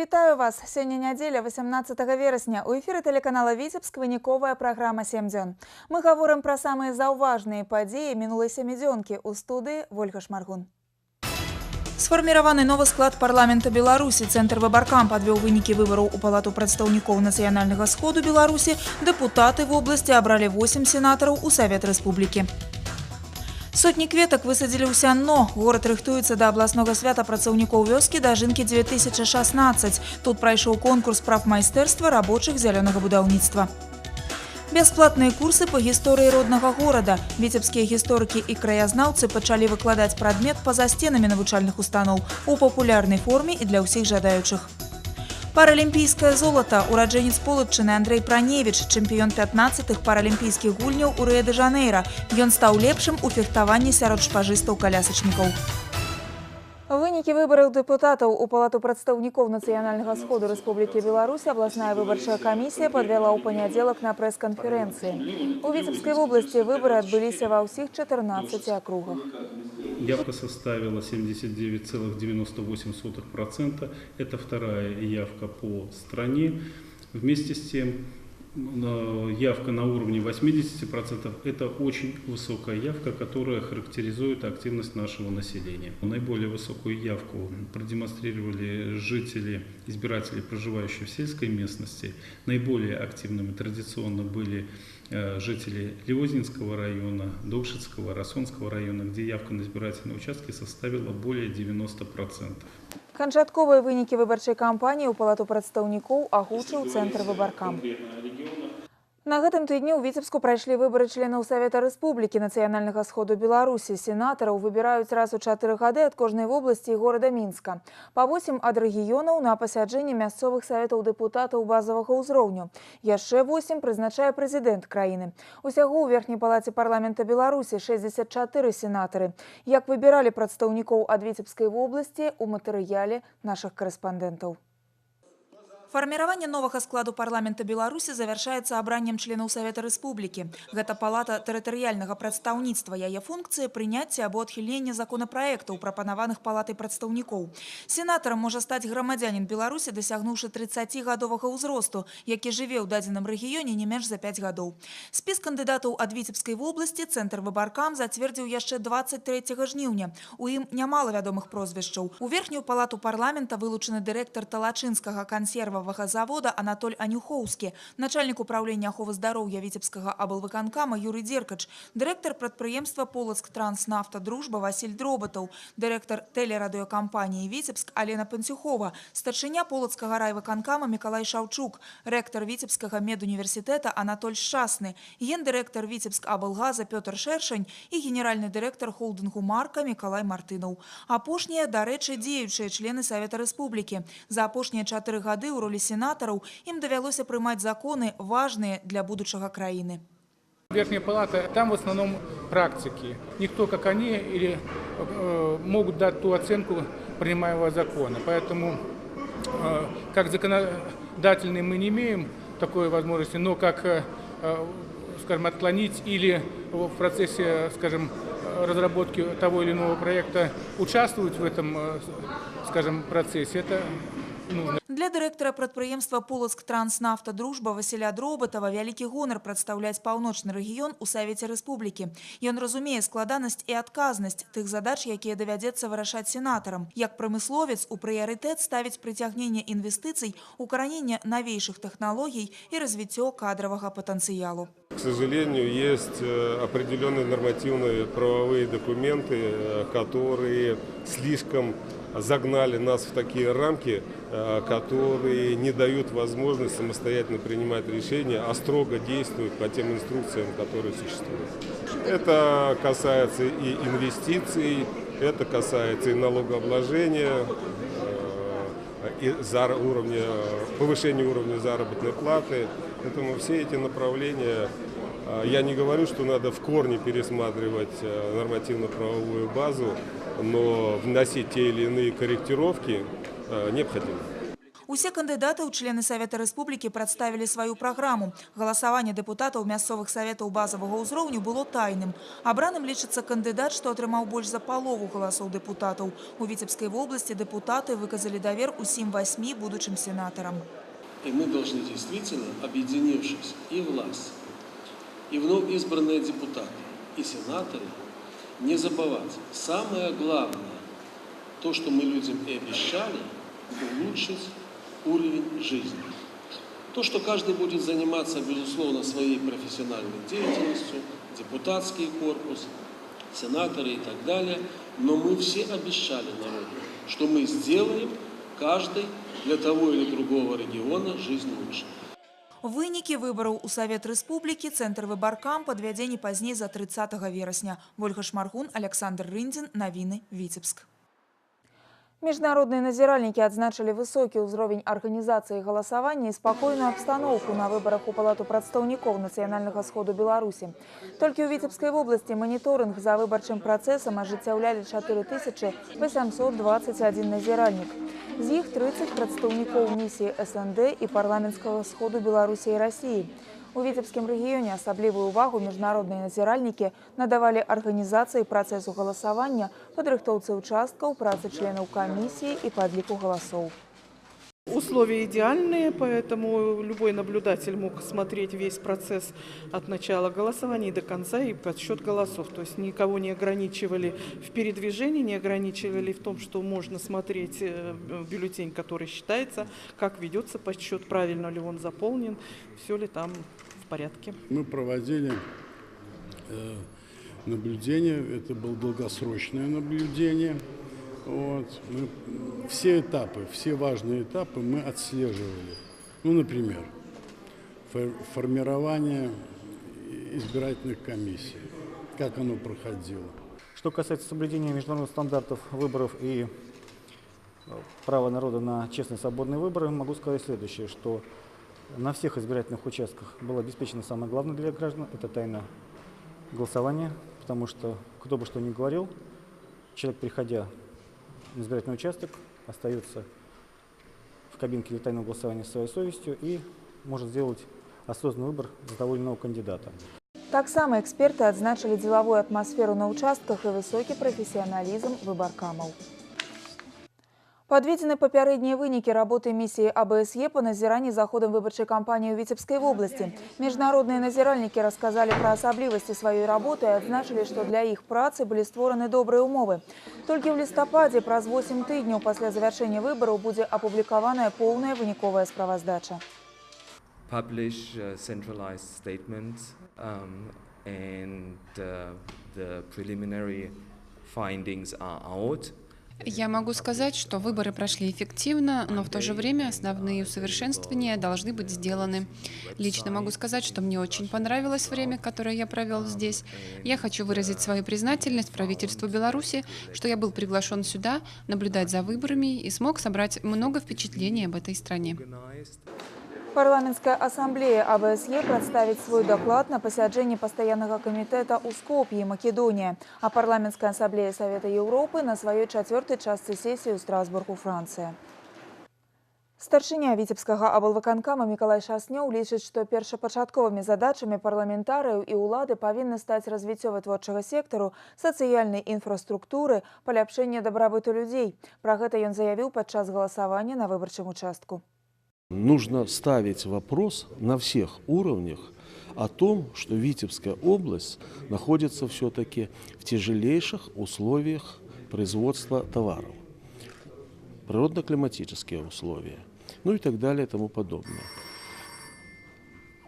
Вітаю вас! Сёння нядзеля, 18 верасня. У эфіры тэлеканала «Віцебск» выніковая праграма «7 дзён». Мы гаворым пра самыя заўважныя падзеі мінулай сямідзёнкі. У студыі Вольга Шмаргун. Сфарміраваны новы склад парламента Беларусі. Цэнтр Выбаркам падвёў вынікі выбараў у палату прадстаўнікоў нацыянальнага сходу Беларусі. Дэпутаты в обласці абралі 8 сенатараў у Савет Рэспублікі. Сотні кветак высадзілі ў Сянно. Горад рыхтуецца да абласнога свята працаўнікоў вёскі дажынкі 2016. Тут прайшоў конкурс прафмайстэрства рабочых зялёнага будаўніцтва. Бясплатныя курсы па гісторыі роднага горада. Віцебскія гісторыкі і краязнаўцы пачалі выкладаць прадмет па-за сценамі навучальных устаноў у папулярнай форме і для ўсіх жадаючых. Паралімпійскае золата. Ураджэнец Полаччыны Андрэй Праневіч, чэмпіён 15-х паралімпійскіх гульняў у Рыё-дэ-Жанэйра. Ён стаў лепшым у фехтаванні сярод шпажыстаў-калясачнікаў. Вынікі выбараў дэпутатаў у палату прадстаўнікоў нацыянальнага сходу Рэспублікі Беларусь абласная выбарчая камісія падвяла ў панядзелак на прэс-канферэнцыі. У Віцебскай вобласці выбары адбыліся ва ўсіх 14 акругах. Явка составила 79,98%. Это вторая явка по стране. Вместе с тем, явка на уровне 80% – это очень высокая явка, которая характеризует активность нашего населения. Наиболее высокую явку продемонстрировали жители, избиратели, проживающие в сельской местности. Наиболее активными традиционно были жители Лиозинского района, Довшицкого, Росонского района, где явка на избирательные участки составила более 90%. Канчатковыя вынікі выбарчай кампаніі ў палату прадстаўнікоў агучыў Цэнтр Выбаркам. На гэтым тыдні ў Віцебску прайшлі выбары членаў Савета Рэспублікі нацыянальнага сходу Беларусі. Сенатараў выбіраюць раз у 4 гады ад кожнай вобласці і горада Мінска. Па 8 ад рэгіёнаў на пасяджэнні мясцовых саветаў дэпутатаў базавага ўзроўню. Яшчэ 8 прызначае прэзідэнт краіны. Усяго ў верхняй палаце парламента Беларусі 64 сенатары. Як выбіралі прадстаўнікоў ад Віцебскай вобласці у матэрыяле нашых корэспандэнтаў. Фарміраванне новага складу парламента Беларусі завяршаецца абраннем членаў Савета Рэспублікі. Гэта палата тэрытарыяльнага прадстаўніцтва. Яе функцыя прыняцце або адхіленне законапраектаў, прапанаваных палатай прадстаўнікоў. Сенатарам можа стаць грамадзянін Беларусі, дасягнуўшы 30гадовага ўзросту, які жыве ў дадзеным рэгіёне не менш за 5 гадоў. Спіс кандыдатаў ад Віцебскай вобласці Цэнтр Выбаркам зацвердзіў яшчэ 23 жніўня. У ім нямала вядомых прозвішчаў. У верхнюю палату парламента вылучаны дырэктар Талачынскага кансервавага завода Анатоль Анюхоўскі, начальник управления аховы здароўя Віцебскага аблвыканкама Юрый Деркач, дырэктар прадпрыемства Полацк Транснафта Дружба Васіль Дробатаў, дырэктар тэлерадыёкампаніі Віцебск Алена Панцюхова, старшыня Полацкага райвыканкама Мікалай Шаўчук, рэктар Віцебскага медуніверсітэта Анатоль Шчасны, гендырэктар Віцебск аблгаза Пётр Шэршань і генеральны дырэктар холдынгу Марка Мікалай Мартынаў. Апошнія, дарэчы, дзеючыя члены Савета Рэспублікі. За апошнія 4 гады ў ролі сенатараў ім давялося прымаць законы, важныя для будучага краіны. Верхняя палата, там в основном практики. Никто, как они, или могут дать ту оценку принимаемого закона. Поэтому, как законодательные мы не имеем такой возможности, но как, скажем, отклонить или в процессе, скажем, разработки того или иного проекта участвовать в этом, скажем, процессе, это нужно. Для дырэктара прадпрыемства Полацк Транснафта Дружба Васіля Дробатава вялікі гонар прадстаўляць паўночны рэгіён у Савеце Рэспублікі. Ён разумее складанасць і адказнасць тых задач, якія давядзецца вырашаць сенатарам. Як прамысловец у прыярытэт ставіць прыцягненне інвестыцый, укараненне навейшых тэхналогій і развіццё кадравага патэнцыялу. К сожалению, есть определенные нормативные правовые документы, которые слишком загнали нас в такие рамки, которые не дают возможность самостоятельно принимать решения, а строго действуют по тем инструкциям, которые существуют. Это касается и инвестиций, это касается и налогообложения, и повышения уровня заработной платы. Поэтому все эти направления, я не говорю, что надо в корне пересматривать нормативно-правовую базу, но вносить те или иные корректировки необходимо. Усе кандидаты ў члены Совета Республики представили свою программу. Голосование депутатов мясцовых советов базового ўзроўню было тайным. Абраным лічыцца кандидат, что атрымаў больш за полову голосов депутатов. У Витебской области депутаты выказали довер усім 8 будущим сенаторам. И мы должны действительно, объединившись, и власть, и вновь избранные депутаты, и сенаторы, не забывать самое главное, то, что мы людям и обещали, улучшить уровень жизни. То, что каждый будет заниматься, безусловно, своей профессиональной деятельностью, депутатский корпус, сенаторы и так далее, но мы все обещали народу, что мы сделаем каждый для того или другого региона жизнь лучше. Вынікі выбораў у Совет Республики Центр Выбаркам падвядзе не пазней за 30 верасня. Вольга Шмаргун, Александр Рындзін, Навіны, Витебск. Международные назиральники отзначили высокий уровень организации голосования и спокойную обстановку на выборах у Палату представников Национального сходу Беларуси. Только в Витебской области мониторинг за выборчим процессом оживляли 4821 назиральник. Из них 30 представников миссии СНД и парламентского сходу Беларуси и России. У Витебском регионе особливую увагу международные назиральники надавали организации процессу голосования, подрыхтовцы участков, працы членов комиссии и подлику голосов. Условия идеальные, поэтому любой наблюдатель мог смотреть весь процесс от начала голосования и до конца и подсчет голосов. То есть никого не ограничивали в передвижении, не ограничивали в том, что можно смотреть бюллетень, который считается, как ведется подсчет, правильно ли он заполнен, все ли там в порядке. Мы проводили наблюдение, это было долгосрочное наблюдение. Все этапы, все важные этапы мы отслеживали. Ну, например, формирование избирательных комиссий, как оно проходило. Что касается соблюдения международных стандартов выборов и права народа на честные свободные выборы, могу сказать следующее, что на всех избирательных участках было обеспечено самое главное для граждан – это тайна голосования, потому что, кто бы что ни говорил, человек, приходя на избирательный участок, остается в кабинке для тайного голосования со своей совестью и может сделать осознанный выбор за того или иного кандидата. Так само эксперты отзначили деловую атмосферу на участках и высокий профессионализм выбаркамов. Подведены папярэднія вынікі работы миссии АБСЕ по назиранию за ходом выборчей кампании в Витебской области. Международные назиральники рассказали про особливости своей работы и отзначили, что для их працы были створаны добрые умовы. Только в листопаде, праз 8 тыдняў после завершения выборов, будет опубликованная полная выніковая справаздача. Publish centralized statements and the preliminary findings are out. Я могу сказать, что выборы прошли эффективно, но в то же время основные усовершенствования должны быть сделаны. Лично могу сказать, что мне очень понравилось время, которое я провел здесь. Я хочу выразить свою признательность правительству Беларуси, что я был приглашен сюда наблюдать за выборами и смог собрать много впечатлений об этой стране. Парламентская ассамблея АБСЕ представит свой доклад на посяджэнні постоянного комитета у Скопье, Македония, а парламентская ассамблея Совета Европы на своей 4-й частцы сессии у Страсбургу, Франция. Старшыня Витебскага аблвыканкама Миколай Шаснёў лічыць, што першапачатковымі задачамі парламентарыяў і ўлады павінны стаць развіццё вытворчага сектару, сацыяльнай інфраструктуры, паляпшэнне дабрабыту людзей. Пра гэта ён заявіў падчас галасавання на выбарчым участку. Нужно ставить вопрос на всех уровнях о том, что Витебская область находится все-таки в тяжелейших условиях производства товаров. Природно-климатические условия, ну и так далее и тому подобное.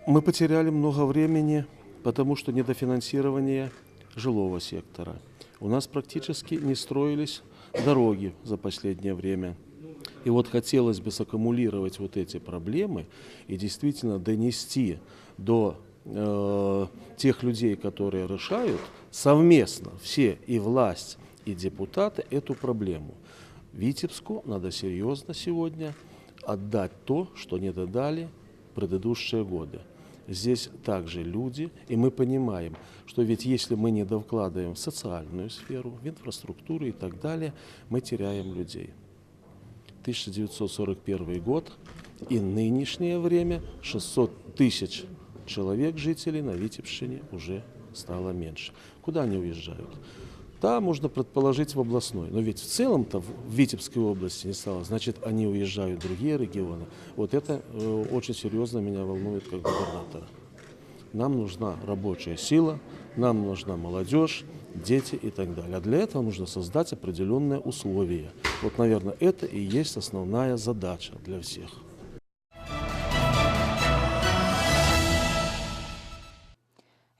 Мы потеряли много времени, потому что недофинансирование жилого сектора. У нас практически не строились дороги за последнее время. И вот хотелось бы саккумулировать вот эти проблемы и действительно донести до тех людей, которые решают, совместно все, и власть, и депутаты, эту проблему. Витебску надо серьезно сегодня отдать то, что не додали предыдущие годы. Здесь также люди, и мы понимаем, что ведь если мы не довкладываем в социальную сферу, в инфраструктуру и так далее, мы теряем людей. 1941 год и нынешнее время 600 тысяч человек, жителей на Витебщине, уже стало меньше. Куда они уезжают? Да, можно предположить в областной, но ведь в целом-то в Витебской области не стало, значит, они уезжают в другие регионы. Вот это очень серьезно меня волнует как губернатора. Нам нужна рабочая сила, нам нужна молодежь, дети и так далее. А для этого нужно создать определенные условия. Вот, наверное, это и есть основная задача для всех.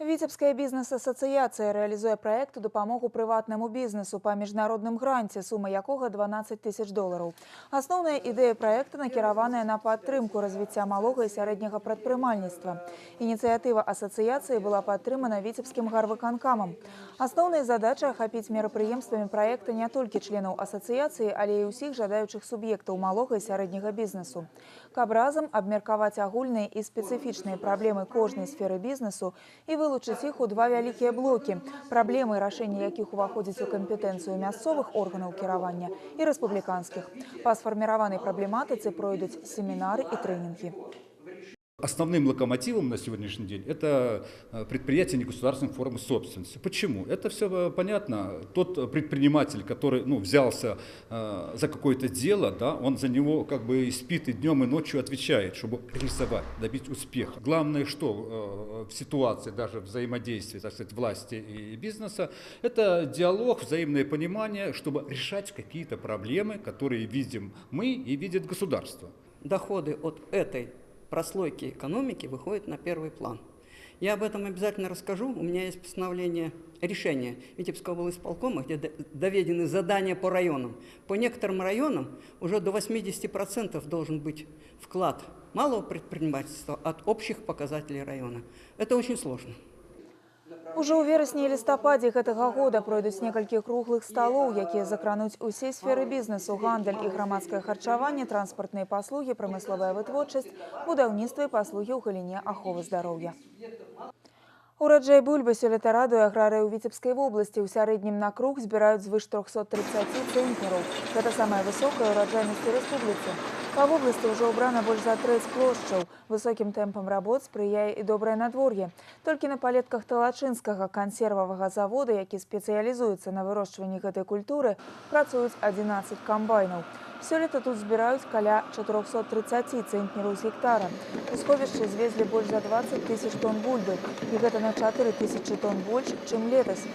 Витебская бізнес-асацыяцыя рэалізуе праект у дапамогу прыватнаму бізнесу па міжнародным гранце, сума якога $12 000. Асноўная ідэя праекта накіраваная на падтрымку развіцця малога і сярэдняга прадпрымальніцтва. Ініцыятыва асацыяцыі была падтрымана Витебскім гарвыканкамам. Асноўная задача ахапіць мерапрыемствамі праекта не толькі членаў асацыяцыі, але і ўсіх жадаючых суб'ектаў малога і сярэдняга бізнесу. Каб разам абмеркаваць агульныя і спецыфічныя праблемы кожнай сферы бізнесу і вылучыць іх у два вялікія блокі, праблемы, рашэння якіх уваходзіць у кампетэнцыю мясцовых органаў кіравання і рэспубліканскіх. Па сфарміраванай праблематыцы пройдуць семінары і трэнінгі. Основным локомотивом на сегодняшний день это предприятия негосударственной формы собственности. Почему? Это все понятно. Тот предприниматель, который взялся за какое-то дело, да, он за него как бы спит и днем, и ночью отвечает, чтобы реализовать, добить успеха. Главное, что в ситуации даже взаимодействия, так сказать, власти и бизнеса, это диалог, взаимное понимание, чтобы решать какие-то проблемы, которые видим мы и видит государство. Доходы от этой прослойки экономики выходит на первый план. Я об этом обязательно расскажу. У меня есть постановление, решение Витебского облисполкома, где доведены задания по районам. По некоторым районам уже до 80% должен быть вклад малого предпринимательства от общих показателей района. Это очень сложно. Ужо ў верасні і лістападзе гэтага года пройдуць некалькі круглых сталоў, якія закрануць усе сферы бізнесу, гандаль і грамадскае харчаванне, транспартныя паслугі, прамысловая вытворчасць, будаўніцтва і паслугі ў галіне аховы здароўя. Ураджай бульбы сёлета радуе аграрыяў Витебской вобласці. У сярэднім на круг збіраюць звыш 330 цэнтнераў. Гэта самая высокая ураджайнасць у рэспубліцы. Па вобласці ўжо ўбрана больш за трэць плошчаў. Высокім тэмпам работ спрыяе і добрае надвор'е. Толькі на палетках Талачынскага кансервавага завода, які спецыялізуецца на вырошчванні гэтай культуры, працуюць 11 камбайнаў. Сёлета тут збіраюць каля 430 цэнтнераў з гектара. У сховішчы звезлі больш за 20 000 тонн бульбы, і гэта на 4000 тонн больш, чым летась.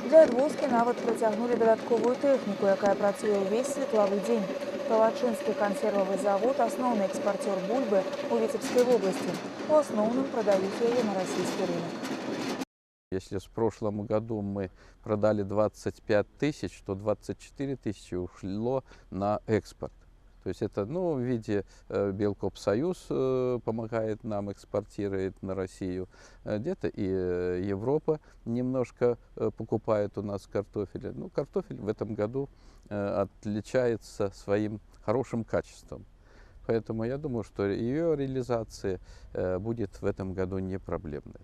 Для адвозкі нават прыцягнулі дадатковую тэхніку, якая працуе ўвесь светлавы дзень. Талачынскі кансервавы завод – асноўны экспартёр бульбы у Витебской области. У асноўным продаюць яе на российский рынок. Если в прошлом году мы продали 25 тысяч, то 24 тысячи ушло на экспорт. То есть это в виде Белкопсоюз помогает нам, экспортирует на Россию. Где-то и Европа немножко покупает у нас картофель. Картофель в этом году отличается своим хорошим качеством. Поэтому я думаю, что ее реализация будет в этом году не проблемной.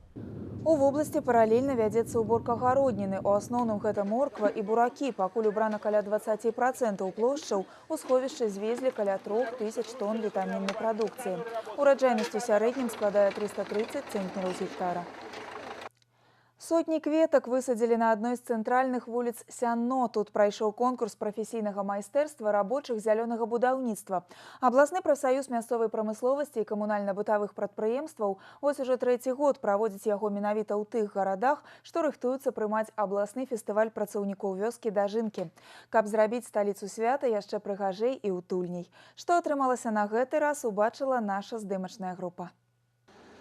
У вобласці паралельна вядзецца уборка гародніны. У асноўным гэта морква і буракі. Пакуль убрана каля 20% плошчаў, у сховішчы звезлі каля 3000 тонн вітаміннай прадукцыі. Ураджайнасць у сярэднім складае 330 цэнтнераў з гектара. Сотні кветак высадзілі на адной з цэнтральных вуліц Сянно. Тут прайшоў конкурс прафесійнага майстэрства рабочых зялёнага будаўніцтва. Абласны прафсаюз мясцовай прамысловасці і камунальна-бытавых прадпрыемстваў вось ужо 3-й год праводзіць яго менавіта ў тых гарадах, што рыхтуюцца прымаць абласны фестываль працаўнікоў вёскі Дажынкі. Каб зрабіць сталіцу свята яшчэ прыгажэй і утульней. Што атрымалася на гэты раз, убачыла наша здымачная група.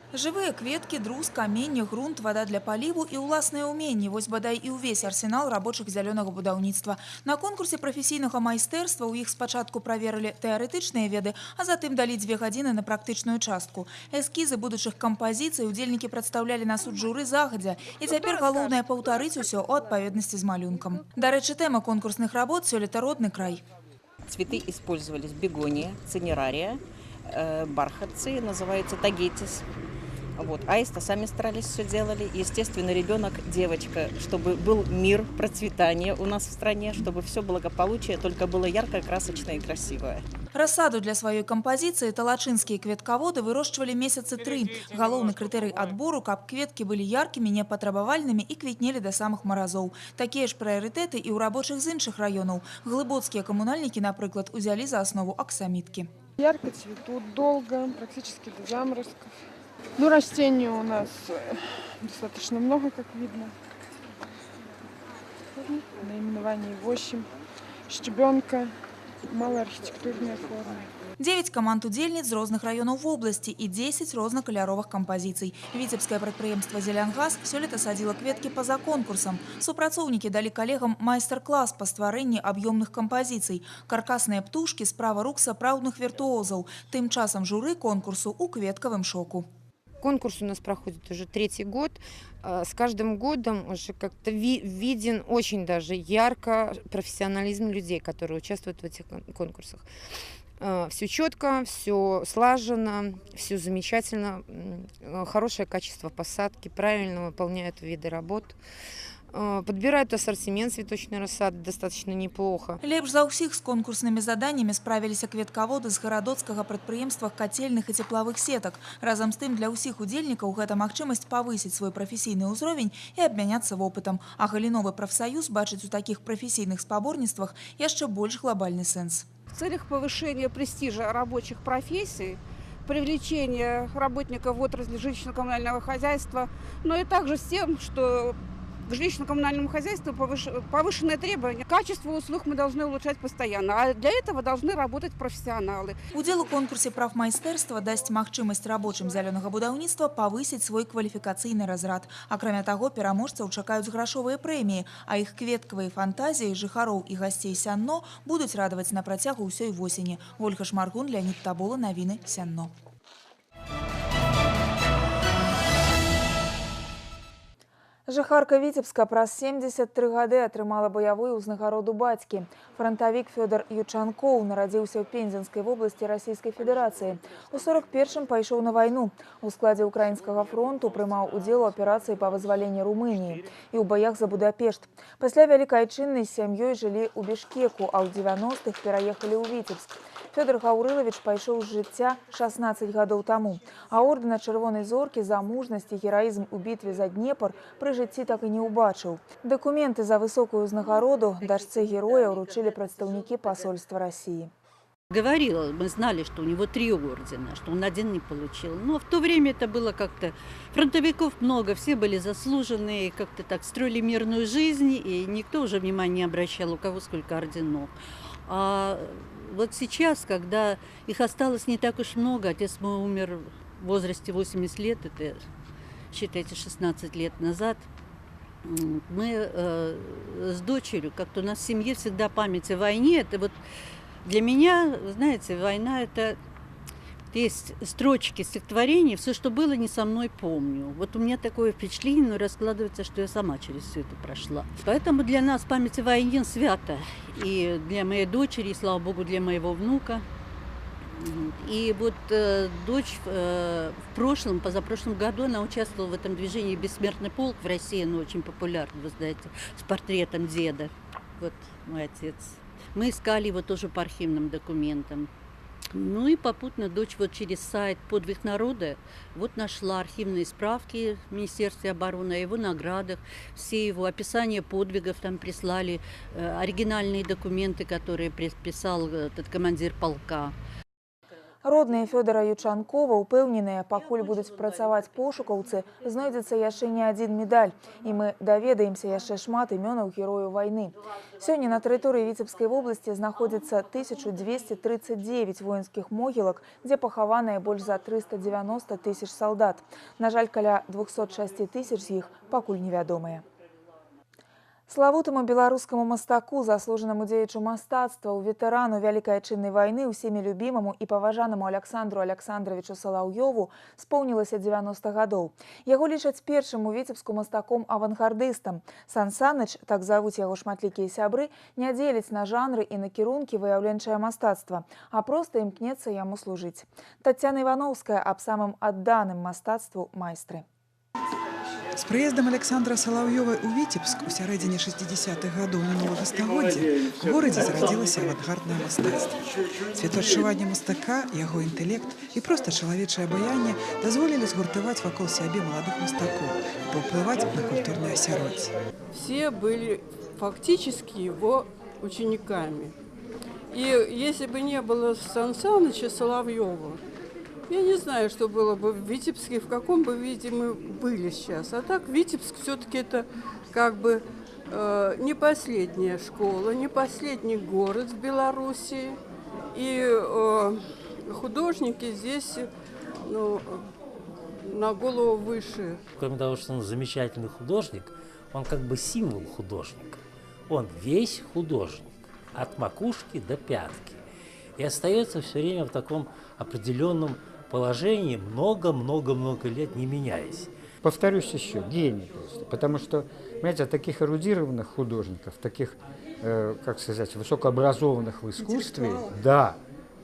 Жывыя кветкі, друз, каменне, грунт, вада для паліву і ўласныя ўменні. Вось бадай і ўвесь арсенал рабочых зялёнага будаўніцтва. На конкурсе прафесійнага майстэрства ў іх спачатку праверылі тэарэтычныя веды, а затым далі 2 гадзіны на практычную частку. Эскізы будучых кампазіцый удзельнікі прадстаўлялі на суд журы загадзя. І цяпер галоўнае паўтарыць усё ў адпаведнасці з малюнкам. Дарэчы, тэма конкурсных работ сёлета родны край. Цветы использовались бегония, цинерария, бархатцы, называется тагетис. Вот. Аиста сами старались, все делали. И, естественно, ребенок, девочка, чтобы был мир, процветание у нас в стране, чтобы все благополучие только было яркое, красочное и красивое. Рассаду для сваёй кампазіцыі талачынскія кветкаводы вырошчвалі месяцы 3. Галоўны крытэрый адбору, каб кветкі былі яркімі, непатрабавальнымі і квітнелі да самых маразоў. Такія ж прыярытэты і ў рабочых з іншых раёнаў. Глыбоцкія камунальнікі, напрыклад, узялі за основу аксаміткі. Ярко цветут, долго, практически до заморозков. Ну, растений у нас достаточно много, как видно. Наименований 8. Щебенка. Малоархитектурная форма. 9 каманд удзельніц з розных раёнаў вобласці і 10 рознакаляровых кампазіцый. Віцебскае прадпрыемства «Зелянгаз» сёлета садзіла кветкі па-за конкурсам. Супрацоўнікі далі калегам майстар-клас па стварэнні аб'ёмных кампазіцый. Каркасныя птушкі – справа рук сапраўдных віртуозаў. Тым часам журы конкурсу ў кветкавым шоку. Конкурс у нас проходит уже 3-й год. С каждым годом уже как-то виден очень даже ярко профессионализм людей, которые участвуют в этих конкурсах. Все четко, все слаженно, все замечательно, хорошее качество посадки, правильно выполняют виды работ. Подбирают ассортимент цветочной рассады достаточно неплохо. Лепш за ўсіх з конкурснымі заданнямі справіліся кветкаводы з гарадоцкага прадпрыемства кацельных і цеплавых сетак. Разам з тым для ўсіх удзельнікаў гэта магчымасць павысіць свой прафесійны ўзровень і абмяняцца вопытам. А галіновы прафсаюз бачыць у такіх прафесійных спаборніцтвах яшчэ больш глобальны сэнс. В целях повышения престижа рабочих профессий, привлечения работников в отрасли жилищно-коммунального хозяйства, но и также с тем, что к жилищно-коммунальному хозяйству повышенные требования. Качество услуг мы должны улучшать постоянно, а для этого должны работать профессионалы. Удзел у конкурсе прафмайстэрства дасць магчымасць рабочым зялёнага будаўніцтва павысіць свой кваліфікацыйны разрад. Акрамя таго, пераможцаў чакаюць грашовыя прэміі, а іх кветкавыя фантазіі жыхароў і гасцей Сянно будуць радаваць на працягу ўсёй восені. Ольга Шмаргун, Леонид Табола, навіны Сянно. Жыхарка Віцебска праз 73 гады атрымала баявую ўзнагароду бацькі. Фронтавік Фёдор Ючанкоў нарадзіўся ў Пензенскай вобласці Расійскай Федэрацыі. У 41-м пайшоў на вайну. У складзе ўкраінскага фронту прымаў удзел у аперацыі па вызваленні Румыніі і ў баях за Будапешт. Пасля Вялікай Айчыннай з сям'ёй жылі ў Бішкеку, а ў 90-х пераехалі ў Віцебск. Фёдор Гаўрылавіч пайшоў з жыцця 16 гадоў таму, а ордэна Чырвонай зоркі за мужнасць і гераізм у бітве за Днепр пры жыцці так і не ўбачыў. Дакументы за высокую ўзнагароду дачцэ героя ўручылі прадстаўнікі посольства России. Говорила, мы знали, что у него 3 ордена, что он 1 не получил. Но в то время это было как-то... Фронтовиков много, все были заслуженные, как-то так строили мирную жизнь, и никто уже внимания не обращал, у кого сколько орденов. А вот сейчас, когда их осталось не так уж много, отец мой умер в возрасте 80 лет, это, считайте, 16 лет назад, мы с дочерью, как-то у нас в семье всегда память о войне, это вот для меня, знаете, война это есть строчки стихотворений, все, что было, не со мной помню. Вот у меня такое впечатление, но раскладывается, что я сама через все это прошла. Поэтому для нас память о войне свята. И для моей дочери, и, слава богу, для моего внука. И вот дочь в прошлом, позапрошлом году она участвовала в этом движении «Бессмертный полк» в России, оно очень популярно, вы знаете, с портретом деда. Вот мой отец. Мы искали его тоже по архивным документам. Ну и попутно дочь вот через сайт «Подвиг народа» вот нашла архивные справки в Министерстве обороны о его наградах, все его описания подвигов там прислали, оригинальные документы, которые писал этот командир полка. Родныя Фёдора Ючанкова упэўненыя, пакуль будуць працаваць пошукаўцы, знойдзецца яшчэ не адзін медаль, і мы даведаемся яшчэ шмат імёнаў герояў вайны. Сёння на тэрыторыі Віцебскай вобласці знаходзіцца 1239 воінскіх могілак, дзе пахаваныя больш за 390 000 салдат. На жаль, каля 206 000 з іх пакуль невядомыя. Славутаму беларускаму мастаку, заслужанаму дзеячу мастацтва, у ветэрану Вялікай Адчыннай вайны, усімі любімаму і паважанаму Александру Александровичу Салаўёву споўнілася 90 гадоў. Яго лічаць першым у Віцебску мастаком-авангардыстам. Сан Саныч, так завуць яго шматлікія сябры, не дзеляць на жанры і накірункі выяўленчае мастацтва, а проста імкнецца яму служыць. Тацяна Івановская аб самым адданым мастацтву майстры. С приездом Александра Соловьева у Витебск у сярэдзіне 60-х гадоў мінулага стагоддзя в горадзе зарадзілася авангарднае мастацтва. Светаадчуванне мастака, яго інтэлект і проста чалавечае абаянне дазволілі згуртаваць вакол сябе маладых мастакоў і паўплываць на культурное асяроддзе. Все были фактически его учениками. И если бы не было Сан Саныча Соловьева, я не знаю, что было бы в Витебске, в каком бы виде мы были сейчас. А так Витебск все-таки это как бы не последняя школа, не последний город в Беларуси. И художники здесь на голову выше. Кроме того, что он замечательный художник, он как бы символ художника. Он весь художник, от макушки до пятки. И остается все время в таком определенном положении, много-много-много лет не меняясь. Повторюсь еще, гений просто. Потому что, понимаете, таких эрудированных художников, таких, как сказать, высокообразованных в искусстве, да,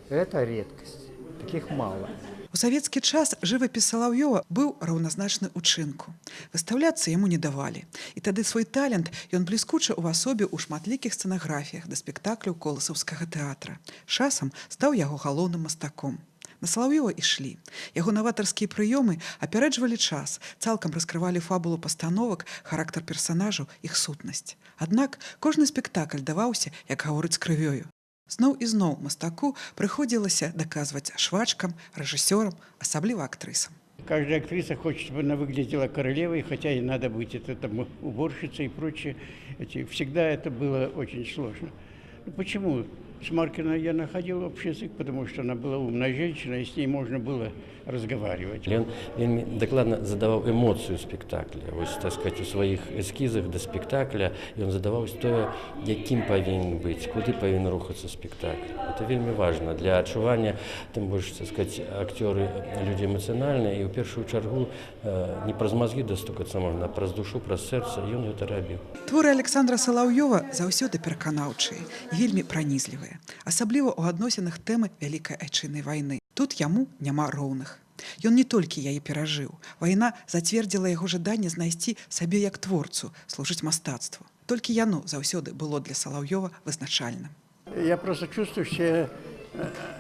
это редкость. Таких мало. У савецкі час жывапіс Салаўёва быў раўназначны учынку. Выстаўляцца яму не давалі. І тады свой талент ён бліскуча увасобіў у шматлікіх сцэнаграфіях да спектакляў коласаўскага тэатра. Часам стаў яго галоўным мастаком. На Салаўёва ішлі. Яго наватарскія прыёмы апярэджвалі час, цалкам раскрывалі фабулу пастановак, характар персанажаў, іх сутнасць. Аднак кожны спектакль даваўся, як гаворыць, крывёю. Зноў і зноў мастаку прыходзілася даказваць швачкам, рэжысёрам, асабліва актрысам. Каждая актриса хочет, чтобы она выглядела королевой, хотя и надо быть это там, уборщицей и прочее. Всегда это было очень сложно. Ну, почему? С Маркиной я находил общий язык, потому что она была умная женщина, и с ней можно было разговаривать. Он докладно задавал эмоцию спектакля. Вот, так сказать, у своих эскизах до спектакля, и он задавал то, яким повинен быть, куды повинен рухаться спектакль. Это вельми важно для адчування, тым больше, так сказать, актеры люди эмоциональные, и в первую чергу не праз мозги достукаться можно, а праз душу, праз сердце, и он это робил. Творы Александра Салаўёва заўсёды пераканаўчыя і вельмі пранізлівыя, асабліва ў адносінах тэмы Вялікай Адчыннай вайны. Тут яму няма роўных. Ён не толькі яе перажыў. Вайна зацвердзіла яго жаданне знайсці сабе як творцу, служыць мастацтву. Толькі яно заўсёды было для Салаўёва вызначальным. Я просто чувствую, что я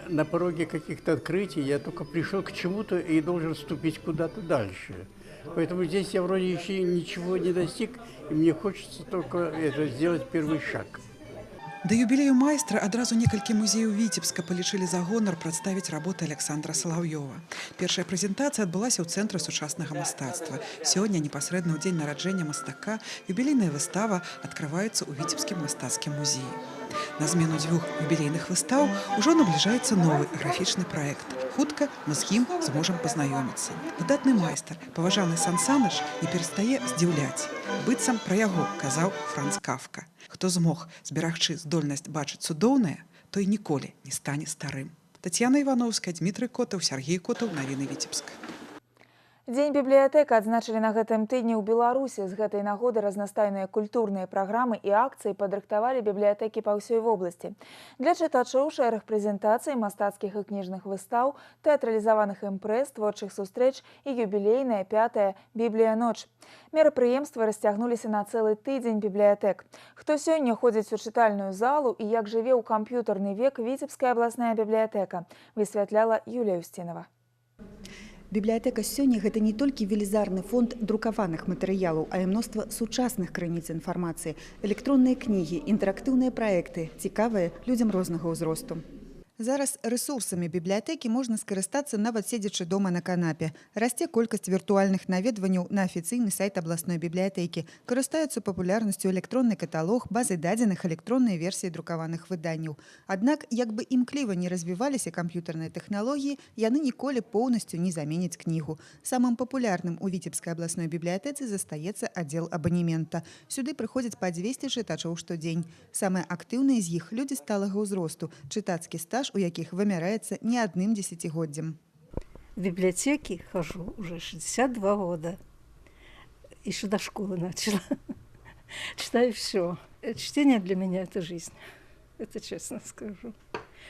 на пороге каких-то открытий, я только пришел к чему-то и должен вступить куда-то дальше. Поэтому здесь я вроде еще ничего не достиг, и мне хочется только это сделать первый шаг. Да юбілею майстра адразу некалькі музеяў Віцебска палічылі за гонар прадставіць работы Александра Салаўёва. Першая прэзентацыя адбылася ў Цэнтры сучаснага мастацтва. Сёння, непасрэдна ў дзень нараджэння мастака, юбілейная выстава адкрываецца ў Віцебскім мастацкім музеі. На змену дзвюх юбілейных выстаў ужо набліжаецца новы графічны праект. Хутка мы з ім зможам пазнаёміцца. Выдатны майстар, паважаны Сан Саныч, не перастае здзіўляць. Быццам пра яго казаў Франц Кафка. Хто змог зберагчы здольнасць бачыць цудоўнае, той ніколі не стане старым. Тацяна Івановская, Дмітрый Котаў, Сергей Котаў, навіны Віцебска. Дзень бібліятэк адзначылі на гэтым тыдні ў Беларусі. З гэтай нагоды разнастайныя культурныя праграмы і акцыі падрыхтавалі бібліятэкі па ўсёй вобласці. Для чытачоў шэраг прэзентацый, мастацкіх і кніжных выстаў, тэатралізаваных імпрэз, творчых сустрэч і юбілейная 5-я біблія-ноч. Мерапрыемствы расцягнуліся на цэлы тыдзень бібліятэк. Хто сёння ходзіць у чытальную залу і як жыве ў камп'ютарны век Віцебская абласная бібліятэка, высвятляла Юлія Устінова. Бібліятэка сёння гэта не толькі велізарны фонд друкаваных матэрыялаў, а і мноства сучасных крыніц інфармацыі, электронныя кнігі, інтэрактыўныя праекты, цікавыя людзям рознага ўзросту. Зараз рэсурсамі бібліятэкі можна скарыстацца нават седзячы дома на канапе. Расце колькасць віртуальных наведванняў на афіцыйны сайт абласной бібліятэкі. Карыстаюцца папулярнасцю электронны каталог, базы дадзеных, электронныя версіі друкаваных выданняў. Аднак, як бы імкліва не развіваліся камп'ютарныя тэхналогіі, яны ніколі поўнасцю не заменяць кнігу. Самым папулярным у Віцебскай абласной бібліятэцы застаецца аддзел абанемента. Сюды прыходзяць па 200 чытачоў штодзень. Самыя актыўныя з іх людзі сталага ўзросту, чытацкі стаж у яких вымяраецца не одним десятигоддзям. В библиотеке хожу уже 62 года. Еще до школы начала. Читаю все. Чтение для меня – это жизнь. Это честно скажу.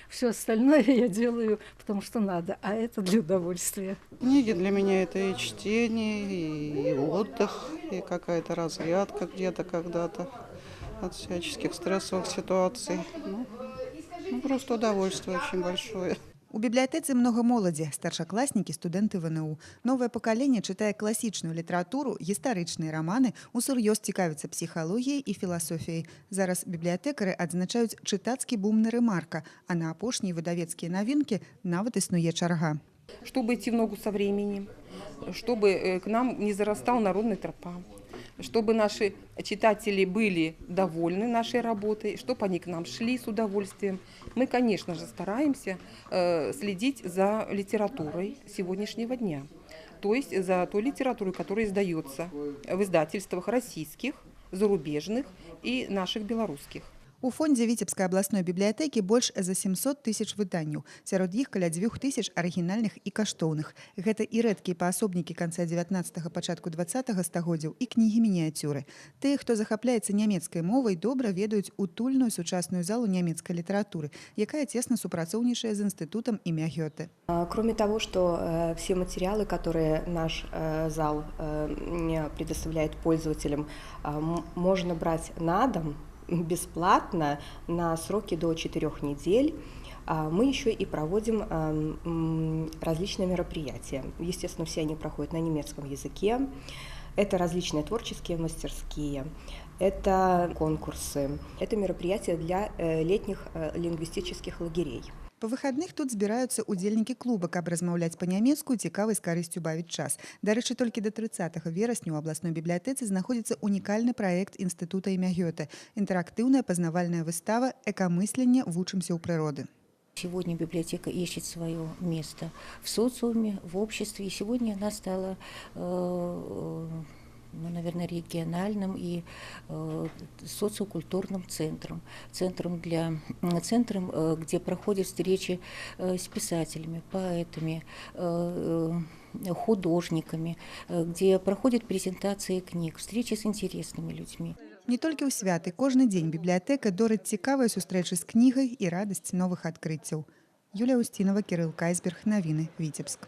Все остальное я делаю, потому что надо, а это для удовольствия. Книги для меня – это и чтение, и отдых, и какая-то разрядка где-то когда-то от всяческих стрессовых ситуаций. Просто удовольствие очень большое. У бібліятэцы многа моладзі, старшакласнікі, студэнты ВНУ. Новае пакаленне чытае класічную літаратуру, гістарычныя раманы, усур'ёз цікавіцца псіхалогіяй і філасофіяй. Зараз бібліятэкары адзначаюць чытацкі бум на рэмарка, а на апошнія выдавецкія навінкі нават існуе чарга. Чтобы идти в ногу со временем, чтобы к нам не зарастал народный тропа, чтобы наши читатели были довольны нашей работой, чтобы они к нам шли с удовольствием. Мы, конечно же, стараемся следить за литературой сегодняшнего дня, то есть за той литературой, которая издается в издательствах российских, зарубежных и наших белорусских. У фондзе Віцебскай абласной бібліятэкі больш за 700 тысяч выданняў. Сярод іх каля 2000 арыгінальных і каштоўных. Гэта і рэдкія паасобнікі канца 19-го, пачатку 20-го стагоддзяў і кнігі-мініяцюры. Тыя, хто захапляецца нямецкай мовай, добра ведаюць утульную сучасную залу нямецкай літаратуры, якая цесна супрацоўнічае з інстытутам імя Гёте. Кроме того, что все материалы, которые наш зал предоставляет пользователям, можно брать на дом бесплатно на сроки до 4 недель. Мы еще и проводим различные мероприятия. Естественно, все они проходят на немецком языке. Это различные творческие мастерские, это конкурсы, это мероприятия для летних лингвистических лагерей. Па выхадных тут збіраюцца удзельнікі клуба, каб размаўляць па-нямецку, цікавы з карысцю бавіць час. Дарэчы, толькі да 30 верасня ў абласной бібліятэцы знаходзіцца унікальны праект інстытута імя Гёте – інтэрактыўная пазнавальная выстава «Экамысленне. Вучымся ў прыроды». Сегодня библиотека ищет свое место в социуме, в обществе. И сегодня она стала, наверное, региональным и социокультурным центром, центром, где проходят встречи с писателями, поэтами, художниками, где проходят презентации книг, встречи с интересными людьми. Не толькі ў святы, кожны дзень бібліятэка дорыць цікавыя сустрэчы з кнігай і радасць новых адкрыццяў. Юлія Устінова, Кірыл Кайсберг, навіны, Віцебск.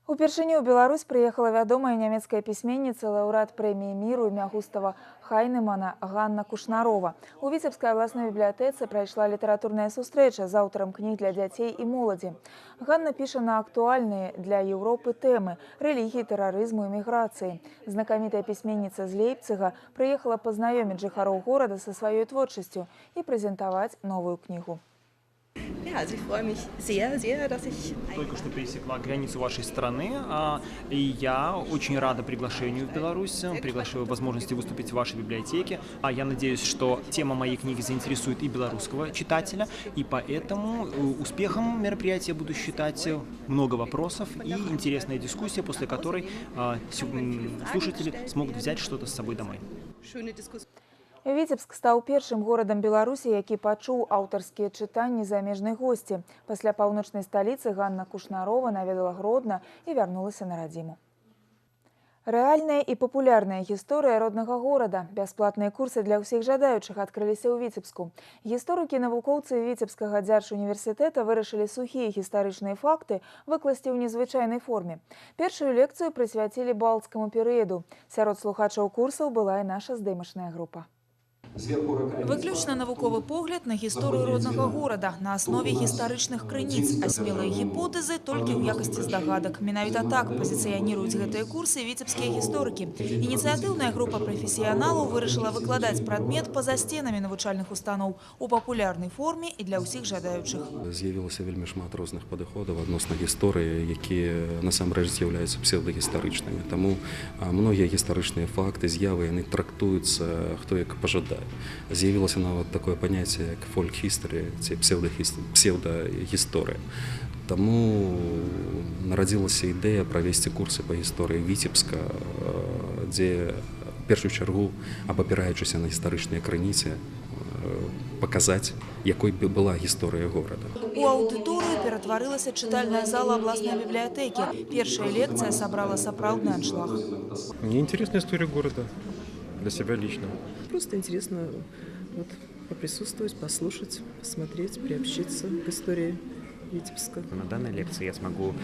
Упершыню ў Беларусь прыехала вядомая нямецкая пісьменніца, лаўрэат прэміі міру імя Густава Хайнемана Ганна Кушнарова. У Віцебскай абласной бібліятэцы прайшла літаратурная сустрэча з аўтарам кніг для дзяцей і моладзі. Ганна піша на актуальныя для Еўропы тэмы – рэлігіі, тэрарызму і міграцыі. Знакамітая пісьменніца з Лейпцига прыехала пазнаёміць жыхароў горада са сваёй творчасцю і прэзентаваць новую кнігу. Ja, also ich freue mich sehr, dass ich... Только что пересекла границу вашей страны, и я очень рада приглашению в Беларусь, приглашаю возможности выступить в вашей библиотеке. Я надеюсь, что тема моей книги заинтересует и белорусского читателя, и поэтому успехом мероприятия буду считать много вопросов и интересная дискуссия, после которой слушатели смогут взять что-то с собой домой. Віцебск стаў першым горадам Беларусі, які пачуў аўтарскія чытанні замежнай госці. Пасля паўночнай сталіцы Ганна Кушнарова наведала Гродна і вярнулася на радзіму. Рэальная і папулярная гісторыя роднага горада. Бясплатныя курсы для ўсіх жадаючых адкрыліся ў Віцебску. Гісторыкі і навукоўцы Віцебскага дзяржуніверсітэта вырашылі сухія гістарычныя факты выкласці ў незвычайнай форме. Першую лекцыю прысвяцілі балцкаму перыяду. Сярод слухачоў курсаў была і наша здымачная група. Выключна навуковы погляд на гісторыю роднага горада на аснове гістарычных крыніц, а смелыя гіпотэзы толькі ў якасці здагадак. Менавіта так пазіцыяніруюць гэтыя курсы віцебскія гісторыкі. Ініцыятыўная група прафесіяналаў вырашыла выкладаць прадмет па-за сценамі навучальных устаноў у папулярнай форме і для ўсіх жадаючых. З'явілася вельмі шмат розных падыходаў адносна гісторыі, якія насамрэч з'яўляюцца псевдагістарычнымі. Таму многія гістарычныя факты, з'явы, яны трактуюцца хто як пажадае. З'явілася нават такое паняцце, як фольк-хістарыя ці псевдагісторыя. Таму нарадзілася ідэя правесці курсы па гісторыі Віцебска, дзе в першую чаргу, абапіраючыся на гістарычныя крыніцы, паказаць, якой бы была гісторыя горада. У аўдыторыю ператварылася чытальная зала абласнай бібліятэкі. Першая лекцыя сабрала сапраўдны аншлаг. Мне интересна история города. Для себя лично. Просто интересно поприсутствовать, послушать, посмотреть, приобщиться к истории Витебска. На данной лекции я смогу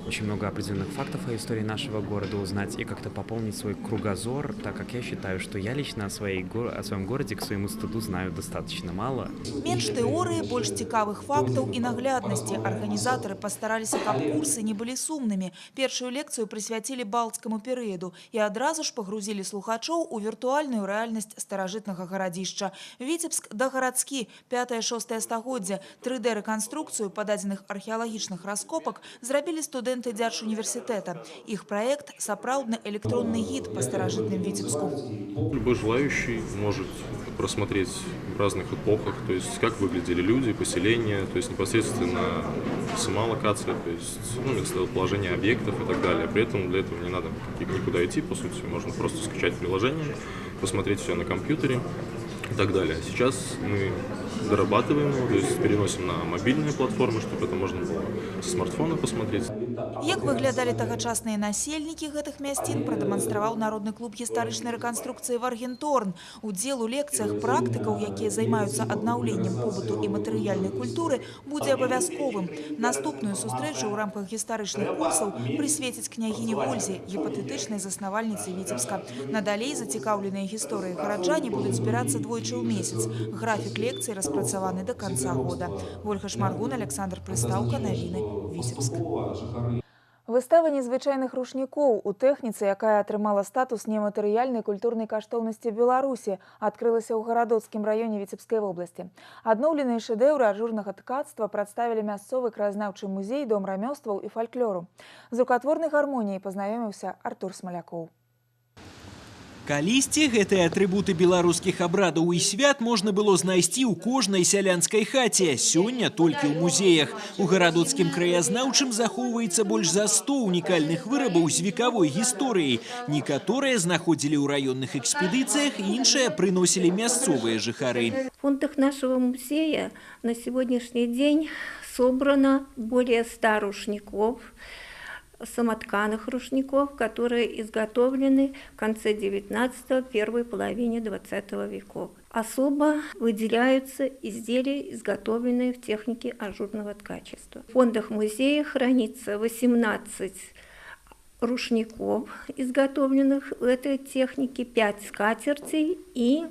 очень много определенных фактов о истории нашего города узнать и как-то пополнить свой кругозор, так как я считаю, что я лично о своем городе к своему стыду знаю достаточно мало. Менш тэорыі, больш цікавых фактаў і нагляднасці. Арганізатары пастараліся, каб курсы не былі сумнымі. Першую лекцыю прысвяцілі балцкаму перыяду і адразу ж пагрузілі слухачоў у віртуальную рэальнасць старажытнага гарадзішча. Віцебск дагарадскі, 5-6 стагоддзя. 3D-рэканструкцыю пададзеных археалагічных раскопак зрабілі студэнты Дзяржуніверсітэта. Их проект – сапраўдны электронный гид по старожитным Витебску. Любой желающий может просмотреть в разных эпохах, то есть как выглядели люди, поселения, то есть непосредственно сама локация, то есть местоположение объектов и так далее. При этом для этого не надо никуда идти, по сути, можно просто скачать приложение, посмотреть все на компьютере и так далее. Сейчас мы дорабатываем его, то есть переносим на мобильные платформы, чтобы это можно было со смартфона посмотреть. Як выглядалі тагачасныя насельнікі гэтых мясцін, прадэманстраваў Народны клуб гістарычнай рэканструкцыі «Варгенторн». Удзел у лекцыях практыкаў, якія займаюцца аднаўленнем побыту і матэрыяльнай культуры, будзе абавязковым. Наступную сустрэчу ў рамках гістарычных курсаў прысвеціць княгіні Вользе, гіпатэтычнай заснавальніцы Віцебска. Надалей зацікаўленыя гісторыі гараджане будуць збірацца двойчы ў месяц. Графік лекцый распрацаваны до конца года. Ольга Шмаргун, Александр Прыстаўка, навіны, Віцебск. Выстава незвычайных рушнікоў у тэхніцы, якая атрымала статус нематэрыяльнай культурнай каштоўнасці Беларусі, адкрылася ў гарадоцкім раёне Віцебскай вобласці. Адноўленыя шэдэўры ажурнага ткацтва прадставілі мясцовы краязнаўчы музей, дом рамёстваў і фальклору. З рукатворнай гармоніяй пазнаёміўся Артур Смалякоў. Калісьці гэтыя атрыбуты беларускіх абрадаў і свят можна было знайсці ў кожнай сялянскай хаце. Сёння толькі ў музеях. У гарадоцкім краязнаўчым захоўваецца больш за 100 унікальных вырабаў з векавой гісторыяй. Некаторыя знаходзілі ў раённых экспедыцыях, іншыя прыносілі мясцовыя жыхары. В фондах нашего музея на сегодняшний день собрано более 100 рушников, самотканых рушников, которые изготовлены в конце 19-го, первой половине 20 веков. Особо выделяются изделия, изготовленные в технике ажурного ткачества. В фондах музея хранится 18 рушников, изготовленных в этой технике, 5 скатертей и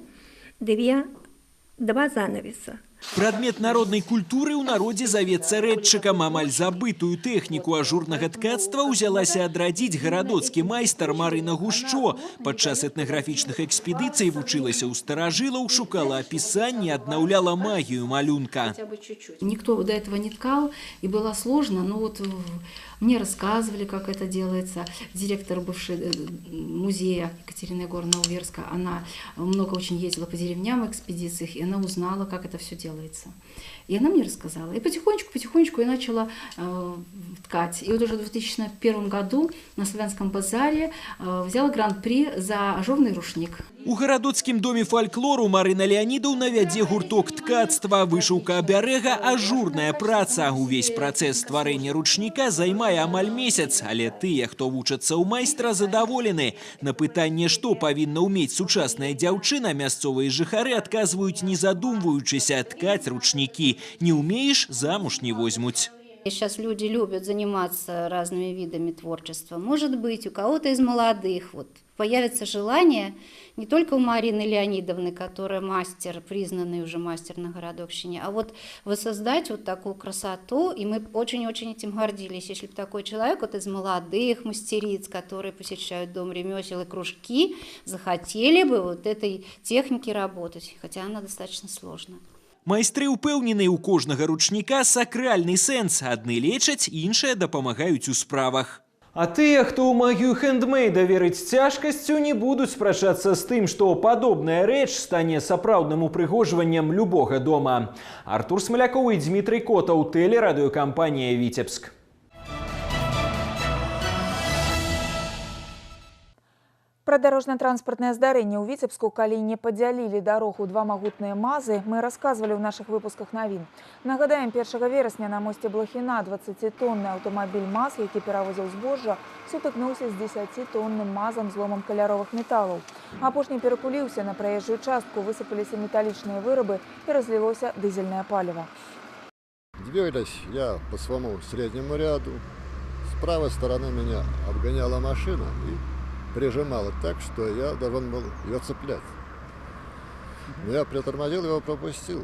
2 занавеса. Прадмет народнай культуры ў народзе завецца рэдчыкам. Амаль забытую тэхніку ажурнага ткацтва ўзялася адрадзіць гарадоцкі майстар Марына Гушчо. Падчас этнаграфічных экспедыцый вучылася ў старажылаў, шукала апісанні, аднаўляла магію малюнка. Никто до этого не ткал, и было сложно, но вот мне рассказывали, как это делается. Директор бывший музея Екатерина Егоровна Уверска, она много очень ездила по деревням в экспедициях, и она узнала, как это все делается. И она мне рассказала. И потихонечку я начала ткать. И вот уже в 2001 году на Славянском базаре взяла гран-при за ажурный рушник. У гарадоцкім доме фальклору Марына Леонидовна вядзе гурток ткацтва. Вышыўка абярэга – ажурная праца. Увесь працэс стварэння ручніка займае амаль месяц, але тыя, хто вучацца ў майстра, задаволены. На пытанне, што павінна ўмець сучасная дзяўчына, мясцовыя жыхары адказваюць, не задумваючыся: ткаць ручнікі. Не умеешь – замуж не возьмуць. Сейчас люди любят заниматься разными видами творчества. Может быть, у кого-то из молодых вот появится желание не только у Марины Леонидовны, которая мастер, признанный уже мастер на городовщине, а вот воссоздать вот такую красоту, и мы очень-очень этим гордились. Если бы такой человек вот из молодых мастериц, которые посещают Дом ремесел и кружки, захотели бы вот этой технике работать, хотя она достаточно сложная. Майстры ўпэўнены, у кожнага ручніка сакральны сэнс. Адны лечаць, іншыя дапамагаюць у справах. А тыя, хто ў магію хендмейда верыць цяжкасцю, не будуць спрачацца з тым, што падобная рэч стане сапраўдным упрыгожваннем любога дома. Артур Смоляков і Дмітрый Котаў, тэлерадыёкампанія «Віцебск». Пра дарожна-транспартнае здарэнне ў Віцебску, калі не падзялілі дарогу два магутныя мазы, мы расказвалі ў нашых выпусках навін. Нагадаем, 1 верасня на мосце Блохіна 20-тонны аўтамабіль МАЗ, які перавозіў збожжа, сутыкнуўся з 10-тонным мазам зломам каляровых металаў. Апошні перакуліўся, на праезжую частку высыпаліся металлічныя вырабы і разлілося дызельнае паліва. Двигаясь я по своему среднему ряду, с правой стороны меня обгоняла машина и прижимала так, что я должен был ее цеплять. Но я притормозил, его пропустил.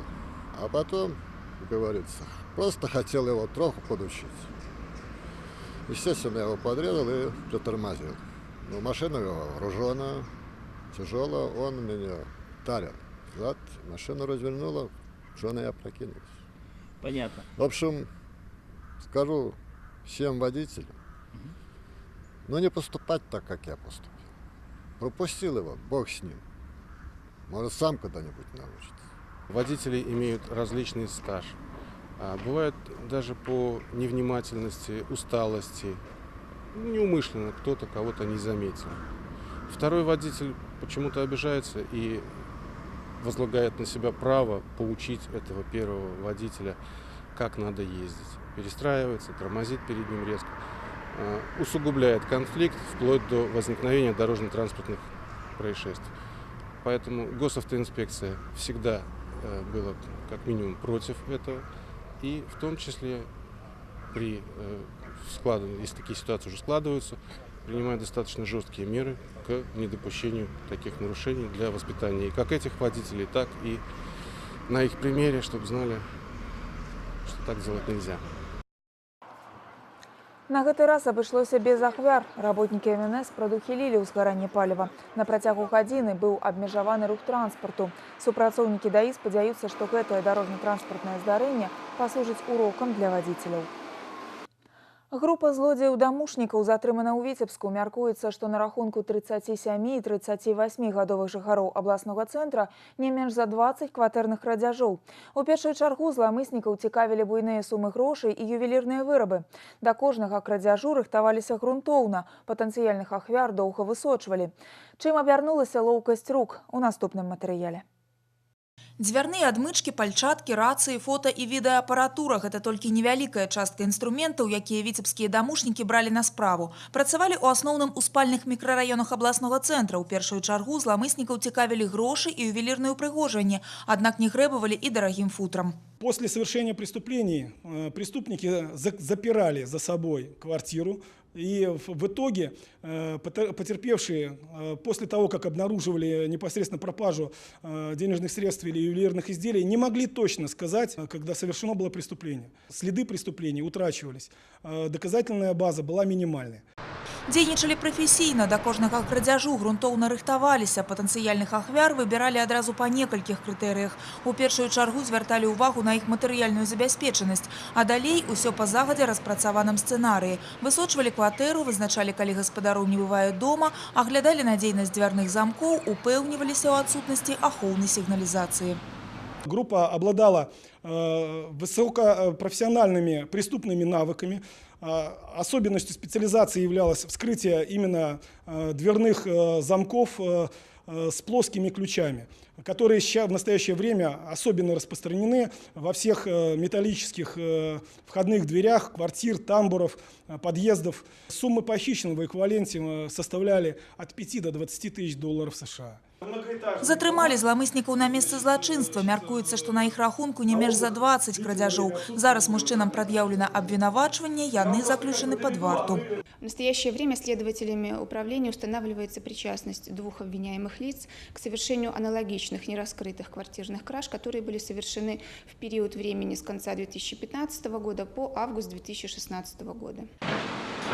А потом, как говорится, просто хотел его троху подучить. Естественно, я его подрезал и притормозил. Но машина его вооруженная, тяжелая, он меня тарил. Вот, машину развернула, жена и опрокинулась. Понятно. В общем, скажу всем водителям, но не поступать так, как я поступил. Пропустил его, бог с ним. Может, сам когда-нибудь научится. Водители имеют различный стаж. Бывает даже по невнимательности, усталости, неумышленно кто-то кого-то не заметил. Второй водитель почему-то обижается и возлагает на себя право поучить этого первого водителя, как надо ездить. Перестраивается, тормозит перед ним резко. Усугубляет конфликт вплоть до возникновения дорожно-транспортных происшествий. Поэтому госавтоинспекция всегда была как минимум против этого. И в том числе при если такие ситуации уже складываются, принимает достаточно жесткие меры к недопущению таких нарушений для воспитания как этих водителей, так и на их примере, чтобы знали, что так делать нельзя. На гэты раз абышлося без ахвяр. Работнікі МНС прадухілілі ўзгаранне паліва. На працягу гадзіны быў абмежаваны рух транспарту. Супрацоўнікі ДАІ спадзяюцца, што гэтае дарожна-транспартнае здарэнне паслужыць урокам для вадзіцеляў. Група злодзеяў-дамушнікаў затрымана ў Віцебску. Мяркуецца, што на рахунку 37 і 38 гадовых жыхароў абласнога цэнтра не менш за 20 кватэрных крадзяжоў. У першую чаргу зламыснікаў цікавілі буйныя сумы грошай і ювелірныя вырабы. Да кожнага крадзяжу рыхтаваліся грунтоўна, патэнцыяльных ахвяр доўга высочвалі. Чым абярнулася лоўкасць рук у наступным матэрыяле. Дзвярныя адмычкі, пальчаткі, рацыі, фота і відэаапаратура – гэта толькі невялікая частка інструментаў, якія віцебскія дамушнікі бралі на справу. Працавалі ў асноўным у спальных мікрараёнах абласнога цэнтра. У першую чаргу зламыснікаў цікавілі грошы і ювелірныя ўпрыгожванні, аднак не грэбавалі і дарагім футрам. После совершения преступлений преступники запирали за собой квартиру. И в итоге потерпевшие после того, как обнаруживали непосредственно пропажу денежных средств или ювелирных изделий, не могли точно сказать, когда совершено было преступление. Следы преступлений утрачивались. Доказательная база была минимальной. Дзейнічалі прафесійна, да кожнага крадзяжу грунтоўна рыхтаваліся, патэнцыяльных ахвяр выбіралі адразу па некалькіх крытэрыях. У першую чаргу звярталі ўвагу на іх матэрыяльную забяспечанасць, а далей усё па загадзе распрацаваным сцэнарыі. Высочвалі кватэру, вызначалі, калі гаспадароў не бывае дома, аглядалі надзейнасць дзвярных замкоў, упэўніваліся ў адсутнасці ахоўнай сігналізацыі. Группа обладала высокопрофессиональными преступными навыками. Особенностью специализации являлось вскрытие именно дверных замков с плоскими ключами, которые сейчас в настоящее время особенно распространены во всех металлических входных дверях квартир, тамбуров, подъездов. Суммы похищенного в эквиваленте составляли от 5 до 20 тысяч долларов США. Затрымалі зламыснікаў на месцы злачынства. Мяркуецца, што на іх рахунку не менш за 20 крадзяжоў. Зараз мужчынам прад'яўлена абвінавачванне, яны заключены пад варту. В настоящее время следователями управления устанавливается причастность двух обвиняемых лиц к совершению аналогичных нераскрытых квартирных краж, которые были совершены в период времени с конца 2015 года по август 2016 года.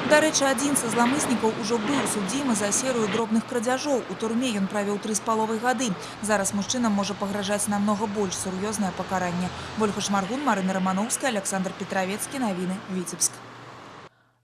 Дарэчы, адзін са зламыснікаў ужо быў судзімы за серыю дробных крадзяжоў. У турме ён правіў 3,5 гады. Зараз мужчынам можа пагражаць намнога больш сур'ёзнае пакаранне. Вольга Шмаргун, Марына Рамановская, Александр Петровецкі. Навіны, Віцебск.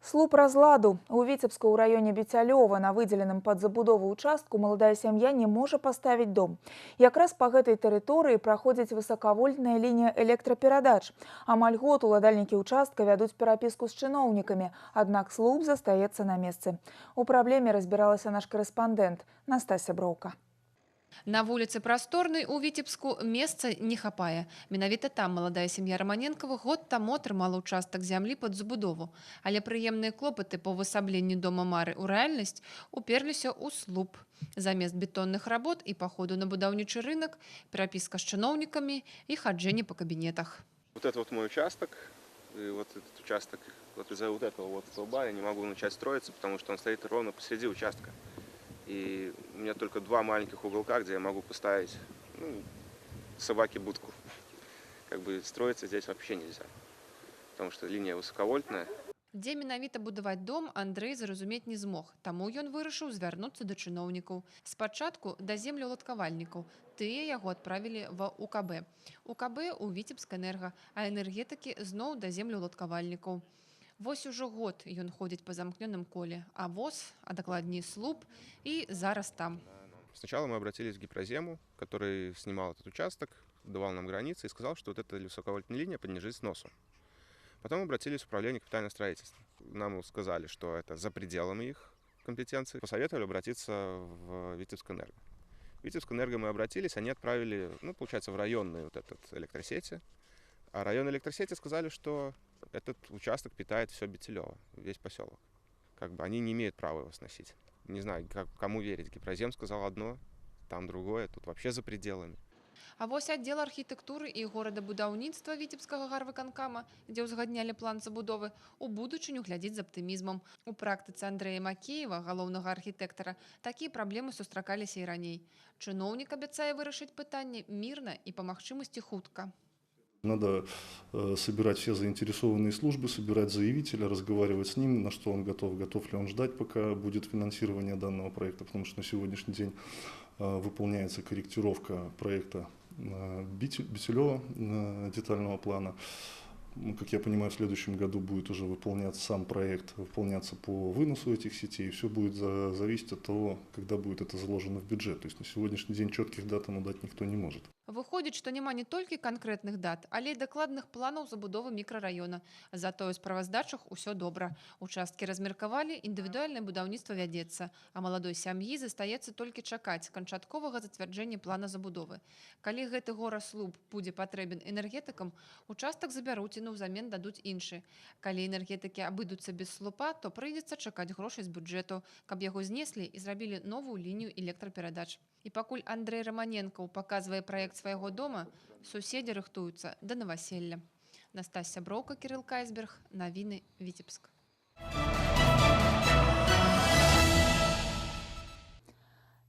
Слуп разладу. У Віцебску ў раёне Біцялёва на выдзеленым пад забудову участку маладая сям'я не можа паставіць дом. Якраз па гэтай тэрыторыі праходзіць высакавольтная лінія электраперадач. Амаль год уладальнікі участка вядуць перапіску з чыноўнікамі, аднак слуп застаецца на месцы. У праблеме разбіралася наш корэспандэнт Настасья Броўка. На вуліцы Прасторнай у Віцебску месца не хапае. Менавіта там маладая сям'я Раманенкавых год таму атрымала участак зямлі пад забудову. Але прыемныя клопаты па высабленні дома мары ў рэальнасць уперліся ў слуп. Замест бетонных работ і паходу на будаўнічы рынок, перапіска з чыноўнікамі і хаджэнне па кабінетах. Вот это вот мой участок, и вот этот участок, вот из-за вот этого вот столба я не могу начать строиться, потому что он стоит ровно посреди участка. И у меня только 2 маленьких уголка, где я могу поставить собаке будку. Как бы строиться здесь вообще нельзя, потому что линия высоковольтная. Дзе менавіта будаваць дом Андрэй зразумець не змог, таму ён вырашыў звярнуцца да чыноўнікаў. Спачатку да землеўладкавальнікаў. Тыя яго адправілі ва УКБ. УКБ у Віцебскэнерга, а энергетыкі зноў да землеўладкавальнікаў. Вось ужо год ён ходзіць па замкнёным коле, а ВОЗ, а дакладней слуп, і зараз там. Сначала мы обратились к Гипрозему, который снимал этот участок, давал нам границы и сказал, что вот эта высоковольтная линия подлежит сносу. Потом обратились в управление капитального строительства. Нам сказали, что это за пределами их компетенции. Посоветовали обратиться в Витебскэнерго. В Витебскэнерго мы обратились, они отправили, получается, в районные вот этот электросети. А районные электросети сказали, что этот участок питает все Бетелёво, весь поселок. Как бы они не имеют права его сносить. Не знаю, кому верить. Гипрозем сказал одно, там другое, тут вообще за пределами. А вось аддзел архітэктуры і горадабудаўніцтва Віцебскага гарвыканкама, дзе ўзгаднялі план забудовы, у будучыню глядзіць з аптымізмам. У практыцы Андрэя Макеева, галоўнага архітэктара, такія праблемы сустракаліся і раней. Чыноўнік абяцае вырашыць пытанне мірна і па магчымасці хутка. Надо собирать все заинтересованные службы, собирать заявителя, разговаривать с ним, на что он готов, готов ли он ждать, пока будет финансирование данного проекта, потому что на сегодняшний день выполняется корректировка проекта Бетелёва детального плана. Как я понимаю, в следующем году будет уже выполняться сам проект, выполняться по выносу этих сетей. Все будет зависеть от того, когда будет это заложено в бюджет. То есть на сегодняшний день четких дат ему дать никто не может. Выходзіць, што няма не толькі канкрэтных дат, але і дакладных планаў забудовы мікрараёна. Затое ў справаздачах усё добра. Участкі размеркавалі, індывідуальнае будаўніцтва вядзецца, а маладой сям'і застаецца толькі чакаць канчатковага зацвярджэння плана забудовы. Калі гэты гора-слуп будзе патрэбен энергетыкам, участак забяруць і наўзамен дадуць іншы. Калі энергетыкі абыдуцца без слупа, то прыйдзецца чакаць грошай з бюджэту, каб яго знеслі і зрабілі новую лінію электраперадач. І пакуль Андрэй Раманенкаў паказвае праект свайго дома, суседзі рыхтуюцца да наваселля. Настасья Броўка, Кірыл Кайсберг, Навіны, Віцебск.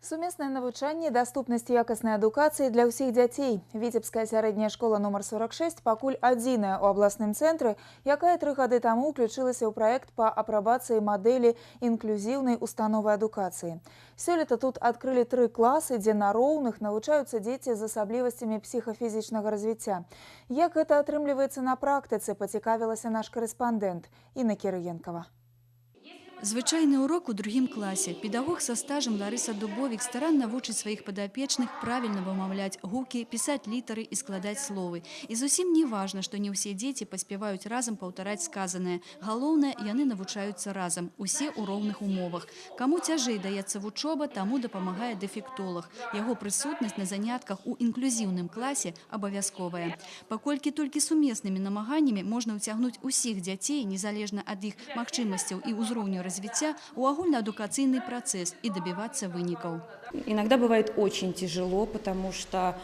Сумеснае навучанне, даступнасць якаснай адукацыі для ўсіх дзяцей. Віцебская сярэдняя школа нумар 46 пакуль адзіная ў абласным цэнтры, якая 3 гады таму ўключылася ў праект па апрабацыі мадэлі інклюзіўнай установы адукацыі. Сёлета тут адкрылі 3 класы, дзе на роўных навучаюцца дзеці з асаблівасцямі псіхафізічнага развіцця. Як гэта атрымліваецца на практыцы, пацікавілася наш корэспандэнт Інна Кірыенкава. Звычайны урок у 2 класе. Педагог со стажем Ларыса Дубовик старанно вучыць сваіх падапечных правильно вымаўляць гукі, пісаць літары і складаць словы. І зусім не важна, што не ўсе дзеці паспяваюць разам паўтараць сказанае. Галоўнае, яны навучаюцца разам, усе ў роўных умовах. Каму цяжэй даецца вучоба, таму дапамагае дэфектолог. Яго прысутнасць на занятках у інклюзіўным класе абавязковая. Паколькі толькі сумеснымі намаганнямі можна ўцягнуць усіх дзяцей, незалежна ад іх магчымасцяў і ўзроўню развіцця ў агульнаадукацыйны працэс і дабівацца вынікаў. Иногда бывает очень тяжело, потому что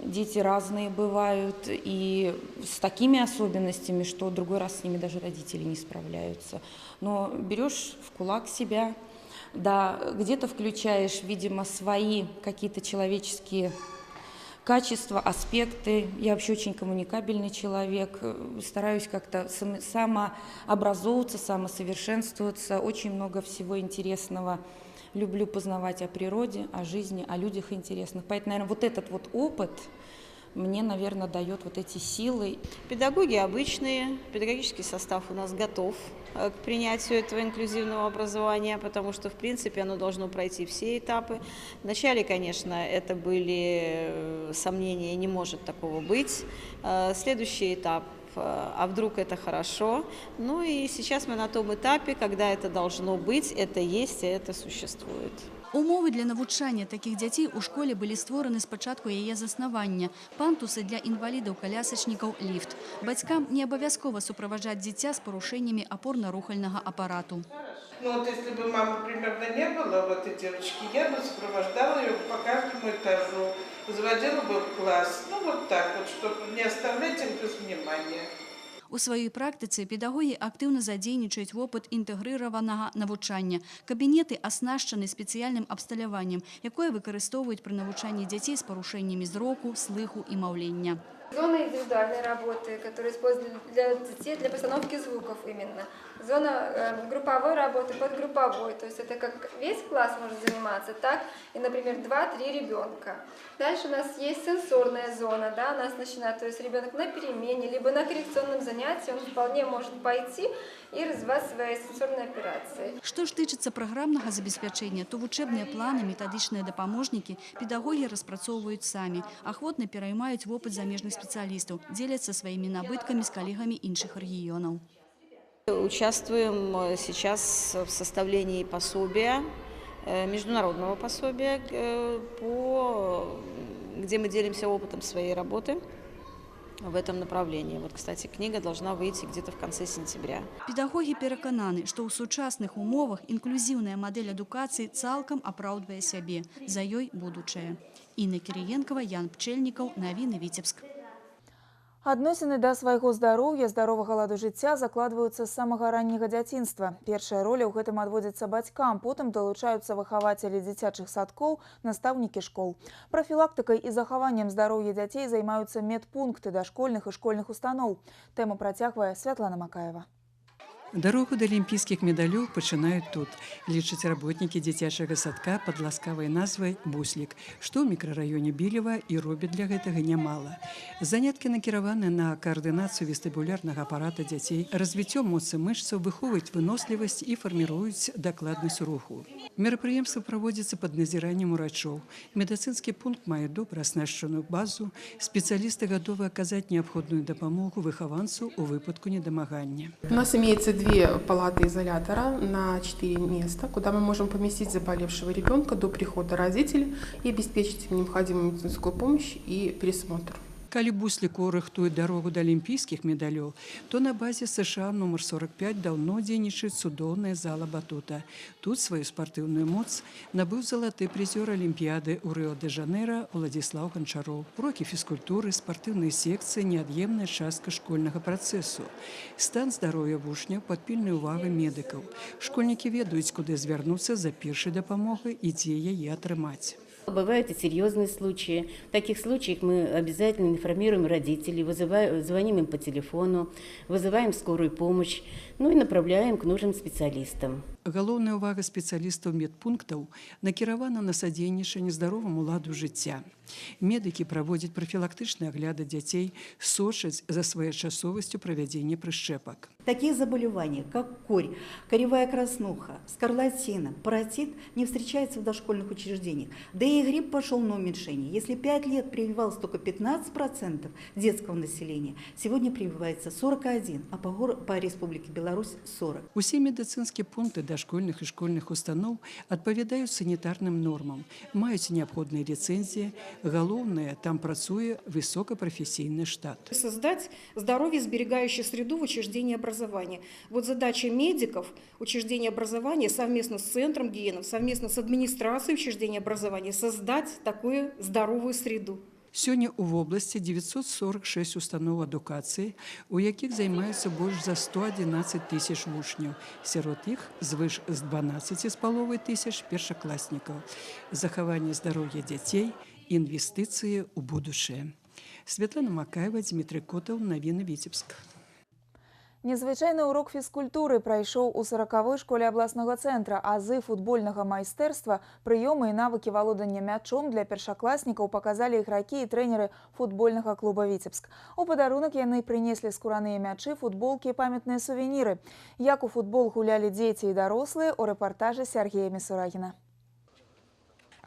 дети разные бывают и с такими особенностями, что другой раз с ними даже родители не справляются. Но берешь в кулак себя, да, где-то включаешь, видимо, свои какие-то человеческие качества, аспекты. Я вообще очень коммуникабельный человек, стараюсь как-то самообразовываться, самосовершенствоваться, очень много всего интересного. Люблю познавать о природе, о жизни, о людях интересных. Поэтому, наверное, вот этот вот опыт мне, наверное, дает вот эти силы. Педагоги обычные, педагогический состав у нас готов к принятию этого инклюзивного образования, потому что, в принципе, оно должно пройти все этапы. Вначале, конечно, это были сомнения, не может такого быть. Следующий этап. А вдруг это хорошо? Ну и сейчас мы на том этапе, когда это должно быть, это есть, и это существует. Умовы для навучання такіх дзяцей у школе былі створаны спачатку яе заснавання. Пантусы для інвалідаў-калясачнікаў, ліфт. Бацькам не абавязкова суправаджаць дзіця з парушэннямі апорна-рухальнага апарату. Ну вот если бы мамы примерно не было в этой девочке, я бы сопровождала ее по каждому этажу, заводила бы в класс. Ну вот так вот, чтобы не оставлять их без внимания. У сваёй практыцы педагогі актыўна задзейнічаюць вопыт інтэгрыраванага навучання. Кабінеты аснашчаны спецыяльным абсталяваннем, якое выкарыстоўваюць пры навучанні дзяцей з парушэннямі зроку, слыху і маўлення. Зона индивидуальной работы, которая используется для детей для постановки звуков именно. Зона групповой работы, подгрупповой. То есть это как весь класс может заниматься, так и, например, 2-3 ребенка. Дальше у нас есть сенсорная зона, да, у нас начинает, то есть ребенок на перемене, либо на коррекционном занятии, он вполне может пойти и развивать свои сенсорные операции. Што ж тычыцца праграмнага забеспячэння, то вучэбныя планы, метадычныя дапаможнікі педагогі распрацоўваюць самі, ахвотна пераймаюць вопыт замежных специалистов, делятся своими набытками с коллегами іншых регионов. Участвуем сейчас в составлении пособия, международного пособия, где мы делимся опытом своей работы в этом направлении. Вот, кстати, книга должна выйти где-то в конце сентября. Педагоги перакананы, што ў сучасных умовах інклюзіўная мадэль адукацыі цалкам апраўдвае сябе. За ёй будучае. Інна Кірыенкова, Ян Пчэльнікаў, навіны Віцебск. Адносіны да свайго здароўя, здаровага ладу жыцця закладваюцца з самага ранняга дзяцінства. Першая роля ў гэтым адводзіцца бацькам, потым далучаюцца выхавацелі дзіцячых садкоў, настаўнікі школ. Прафілактыкай і захаваннем здароўя дзяцей займаюцца медпункты дашкольных і школьных устаноў. Тэму працягвае Святлана Макаева. Дарогу да алімпійскіх медалёў пачынаюць тут, лічаць работнікі дзіцячага садка пад ласкавай назвай «Буслік», што ў мікрараёне Білева і робяць для гэтага нямала. Заняткі накіраваны на каардынацыю вестыбулярнага апарата дзяцей, развіццё моцы мышцаў, выхоўваюць вынослівасць і фарміруюць дакладнасць руху. Мерапрыемства праводзіцца пад назіраннем урачоў. Медыцынскі пункт мае добра аснашчаную базу, спецыялісты гатовы аказаць неабходную дапамогу выхаванцу ў выпадку недамагання. У нас имеется 2 палаты изолятора на 4 места, куда мы можем поместить заболевшего ребенка до прихода родителей и обеспечить им необходимую медицинскую помощь и пересмотр. Калі Бусліку рыхтуюць дарогу да алімпійскіх медалёў, то на базе США нумар 45 даўно дзейнічае цудоўная зала батута. Тут сваю спартыўную моц набыў залаты прызёр алімпіяды ў Рыо-де-Жанэйра Владзіслаў Ганчароў. Урокі фізкультуры, спартыўныя секцыі – неад'емная частка школьнага працэсу. Стан здароўя вучняў пад пільнай увагай медыкаў. Школьнікі ведаюць, куды звярнуцца за першай дапамогай і дзе яе атрымаць. Бывают и серьезные случаи. В таких случаях мы обязательно информируем родителей, звоним им по телефону, вызываем скорую помощь, ну и направляем к нужным специалистам. Галоўная ўвага спецыялістаў медпунктаў накіравана на садзейнічанне здароваму ладу жыцця. Медыкі праводзяць прафілактычныя агляды дзяцей, сочаць за своечасовасцю правядзення прышчэпак. Такие заболевания, как корь, коревая краснуха, скарлатина, паротит не встречаются в дошкольных учреждениях. Да и грипп пошел на уменьшение. Если 5 лет прививалось только 15% детского населения, сегодня прививается 41%, а по Республике Беларусь 40%. Усе медыцынскія пункты дошкольных і школьных устаноў адпавядаюць санітарным нормам, маюць неабходныя ліцэнзіі, Галоўнае, там працуе высокапрафесійны штат. Создать здоровье-сберегающую среду в учреждении образования. Вот задача медиков учреждения образования совместно с Центром гигиены, совместно с администрацией учреждения образования создать такую здоровую среду. Сёння ў вобласці 946 устаноў адукацыі, у якіх займаюцца больш за 111 тысяч вучняў. Сярод іх звыш з 12,5 тысяч першакласнікаў. Захаванне здароўя дзяцей, інвестыцыі ў будучае. Светлана Макаева, Дмітрый Котаў, навіны Віцебск. Незвычайны урок фізкультуры прайшоў у 40-й школе абласнога цэнтра. Азы футбольнага майстэрства, прыёмы і навыкі валодання мячом для першакласнікаў паказалі ігракі і трэнеры футбольнага клуба «Віцебск». У падарунак яны прынеслі скураныя мячы, футболкі і памятныя сувеніры. Як у футбол гулялі дзеці і дарослыя, у рэпартажы Сергея Мисурагіна.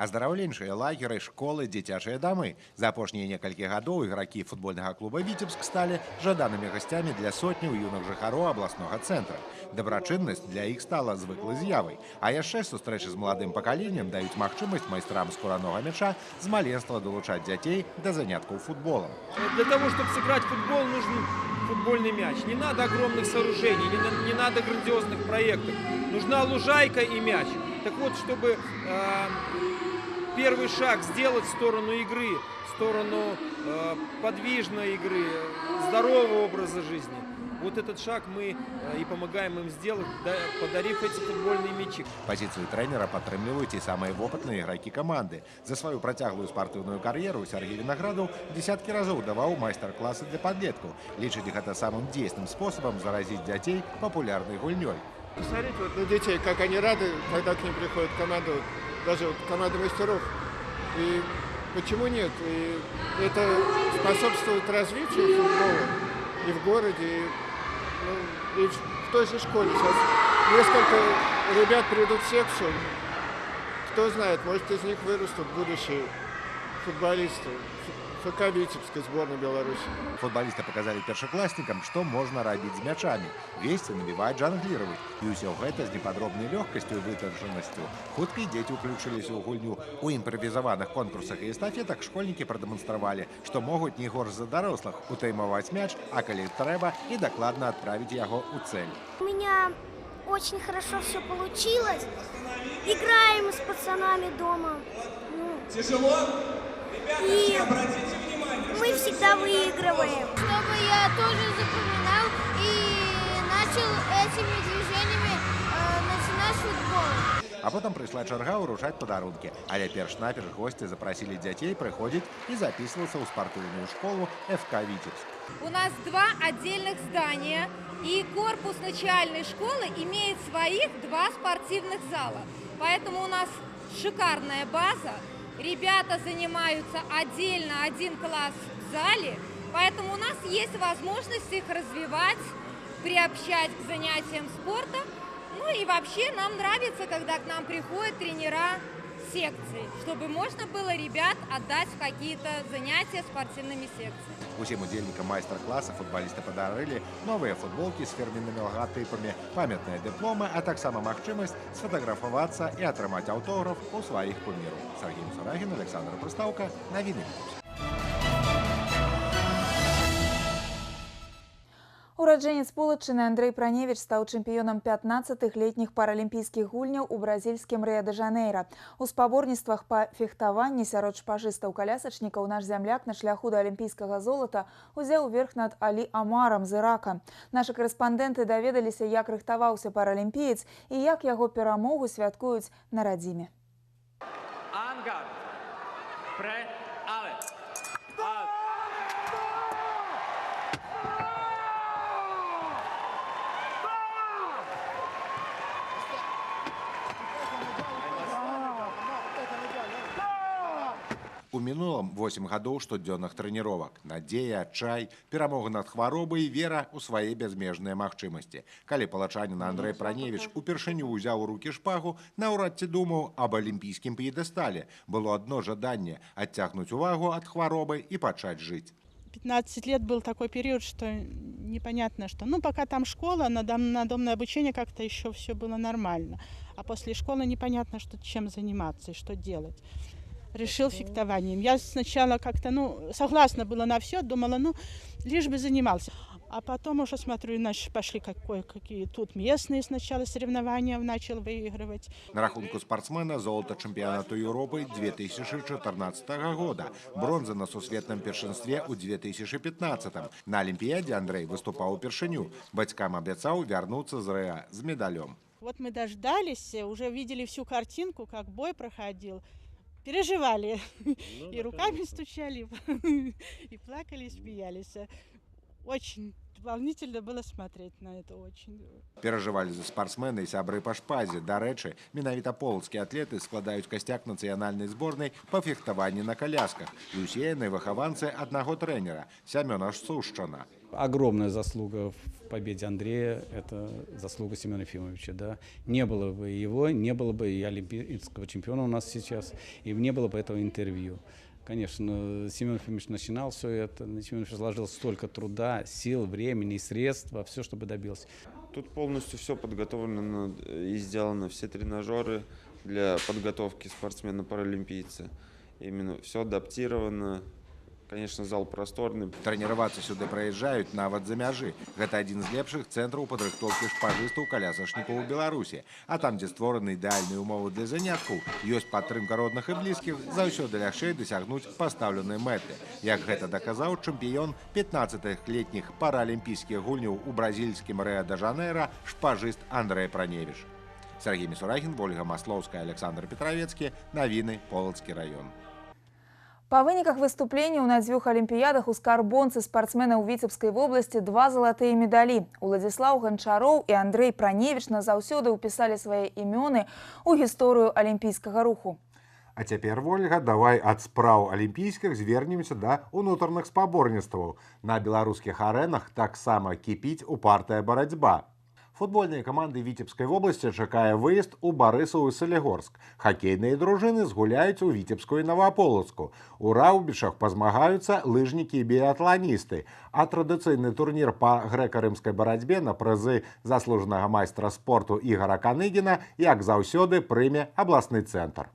Аздараўленчыя лагеры, школы, дзіцячыя дамы. За апошнія некалькі гадоў ігракі футбольнага клуба «Віцебск» сталі жаданымі гасцямі для сотняў юных жыхароў абласнога цэнтра. Дабрачыннасць для іх стала звыклай з'явай. А яшчэ сустрэчы з маладым пакаленнем даюць магчымасць майстрам скуранога мяча з маленства далучаць дзяцей да заняткаў футболам. Для того, чтобы сыграть футбол, нужен футбольный мяч. Не надо огромных сооружений, не надо грандиозных проектов. Нужна лужайка и мяч. Так вот, чтобы первый шаг сделать в сторону игры, в сторону подвижной игры, здорового образа жизни. Вот этот шаг мы и помогаем им сделать, подарив эти футбольные мячи. Позицию тренера падтрымліваюць і самыя вопытныя ігракі каманды. За сваю працяглую спартыўную кар'еру Сергей Виноградов десяткі разоў даваў майстар-класы для падлеткаў. Лічыць гэта самым дзейсным способом заразить детей популярной гульнёй. Посмотрите вот на детей, как они рады, когда к ним приходит команда, даже вот команда мастеров. И почему нет? И это способствует развитию футбола и в городе, и в той же школе. Сейчас несколько ребят придут в секцию. Кто знает, может, из них вырастут будущие футболисты. ФК Витебской сборной Беларуси. Футболисты показали першаклассникам, что можно рабіць з мячамі. Весці, набіваць, жангліраваць. І ўсё гэта з непадробнай лёгкасцю і вытанчанасцю. Хутка і дзеці ўключыліся ў гульню. У імправізаваных конкурсах і эстафетах школьнікі прадэманстравалі, што могуць не горш за дарослых утаймаваць мяч, а калі трэба, і дакладна адправіць яго ў цэль. У меня очень хорошо все получилось. Играем с пацанами дома. Тяжело? И мы всегда выигрываем. Чтобы я тоже запоминал и начал этими движениями начинать футбол. А потом пришла чарга уручаць падарункі. Але перш-наперш гости запросили дзяцей прыходзіць и записываться ў спартыўную школу ФК «Витебск». У нас два отдельных здания, и корпус начальной школы имеет своих два спортивных зала. Поэтому у нас шикарная база. Ребята занимаются отдельно, один класс в зале, поэтому у нас есть возможность их развивать, приобщать к занятиям спорта. Ну и вообще нам нравится, когда к нам приходят тренера секций, чтобы можно было ребят отдать в какие-то занятия спортивными секциями. Усім удзельнікам майстар-класа футболисты подарили новые футболки с фирменными логотипами, памятные дипломы, а таксама магчымасць сфотографоваться и атрымаць аўтограф у своих кумиров. Сергей Мисурагин, Александр Пристаўка, навіны Витебск. Ураджэнец Полаччыны Андрэй Праневіч стаў чэмпіёнам 15-х летніх паралімпійскіх гульняў у бразільскім Рыа-дэ-Жанэйра. У спаборніцтвах па фехтаванні сярод шпажыстаў-калясачнікаў наш зямляк на шляху да алімпійскага золата узяў верх над Алі Амарам з Ірака. Нашы карэспандэнты даведаліся, як рыхтаваўся паралімпіец і як яго перамогу святкуюць на радзіме. У мінулым 8 гадоў штодзённых трэніровак. Надзея, адчай, перамога над хваробай і вера ў свае бязмежныя магчымасці. Калі палачанін Андрэй Праневіч упершыню ўзяў у рукі шпагу, наўрад ці думаў аб алімпійскім п'едэстале. Было одно жаданне – адцягнуць увагу ад хваробы і пачаць жыць. 15 лет был такой период, что непонятно что. Ну, пока там школа, надомное обучение как-то еще все было нормально. А после школы непонятно, что, чем заниматься и что делать. решил фехтованием. Я сначала как-то, согласна была на все, думала, лишь бы занимался. А потом уже смотрю, пошли какие тут местные сначала соревнования начал выигрывать. На рахунку спортсмена золото чемпионату Европы 2014 года, бронза на сусветном першинстве у 2015. На Олимпиаде Андрей выступал упершыню. Батькам обещал вернуться з Рио с медалем. Вот мы дождались, уже видели всю картинку, как бой проходил. Переживали. И руками стучали, и плакали, и смеялись. Очень волнительно было смотреть на это, очень. Переживали за спортсмены и сябры по шпазе. До речи, менавіта полацкія атлеты складаюць костяк национальной сборной по фехтованию на колясках. И усе яны выхованцы одного тренера Семена Сушчана. Огромная заслуга в победе Андрея – это заслуга Семена Ефимовича. Да? Не было бы его, не было бы и олимпийского чемпиона у нас сейчас, и не было бы этого интервью. Конечно, Семен Ефимович начинал все это, Семен Ефимович вложил столько труда, сил, времени и средств во все, чтобы добился. Тут полностью все подготовлено и сделано, все тренажеры для подготовки спортсмена-паралимпийца. Именно все адаптировано. Конечно, зал просторный. Тренироваться сюда проезжают нават за мяжы. Это один из лепших центров падрыхтоўкі шпажыстаў-колясачнікаў у Беларуси. А там, где створаны идеальные умовы для заняткаў, ёсць падтрымка родных и близких, заўсёды лягчэй дасягнуць пастаўленай мэты. Як гэта доказаў чэмпіён 15-летних паралімпійскіх гульняў у бразильскім Рыа-де-Жанейра шпажыст Андрей Праневич. Сергей Мисурагин, Ольга Масловская, Александр Петровецкий. Новины, Полоцкий район. Па выніках выступленняў на дзвюх алімпіядах у скарбонцы спартсмена ў Віцебскай вобласці 2 залатыя медалі. Уладзіслаў Ганчароў і Андрей Праневич назаўсёды ўпісалі свае імёны ў гісторыю алімпійскага руху. А цяпер, Ольга, давай ад спраў алімпійскіх звернемся да ўнутраных спаборніцтваў. На беларускіх арэнах таксама кіпіць упартая барацьба. Футбольные команды Витебской области чакае выезд у Барысаў и Солигорск. Хоккейные дружины згуляюць у Витебскую и Новополоцку. У Раўбічах пазмагаюцца лыжнікі и биатлонисты. А традыцыйны турнір по грэка-рымскай барацьбе на прызы заслужанага майстра спорту Ігора Каныгіна, як заўсёды, прыме абласны цэнтр.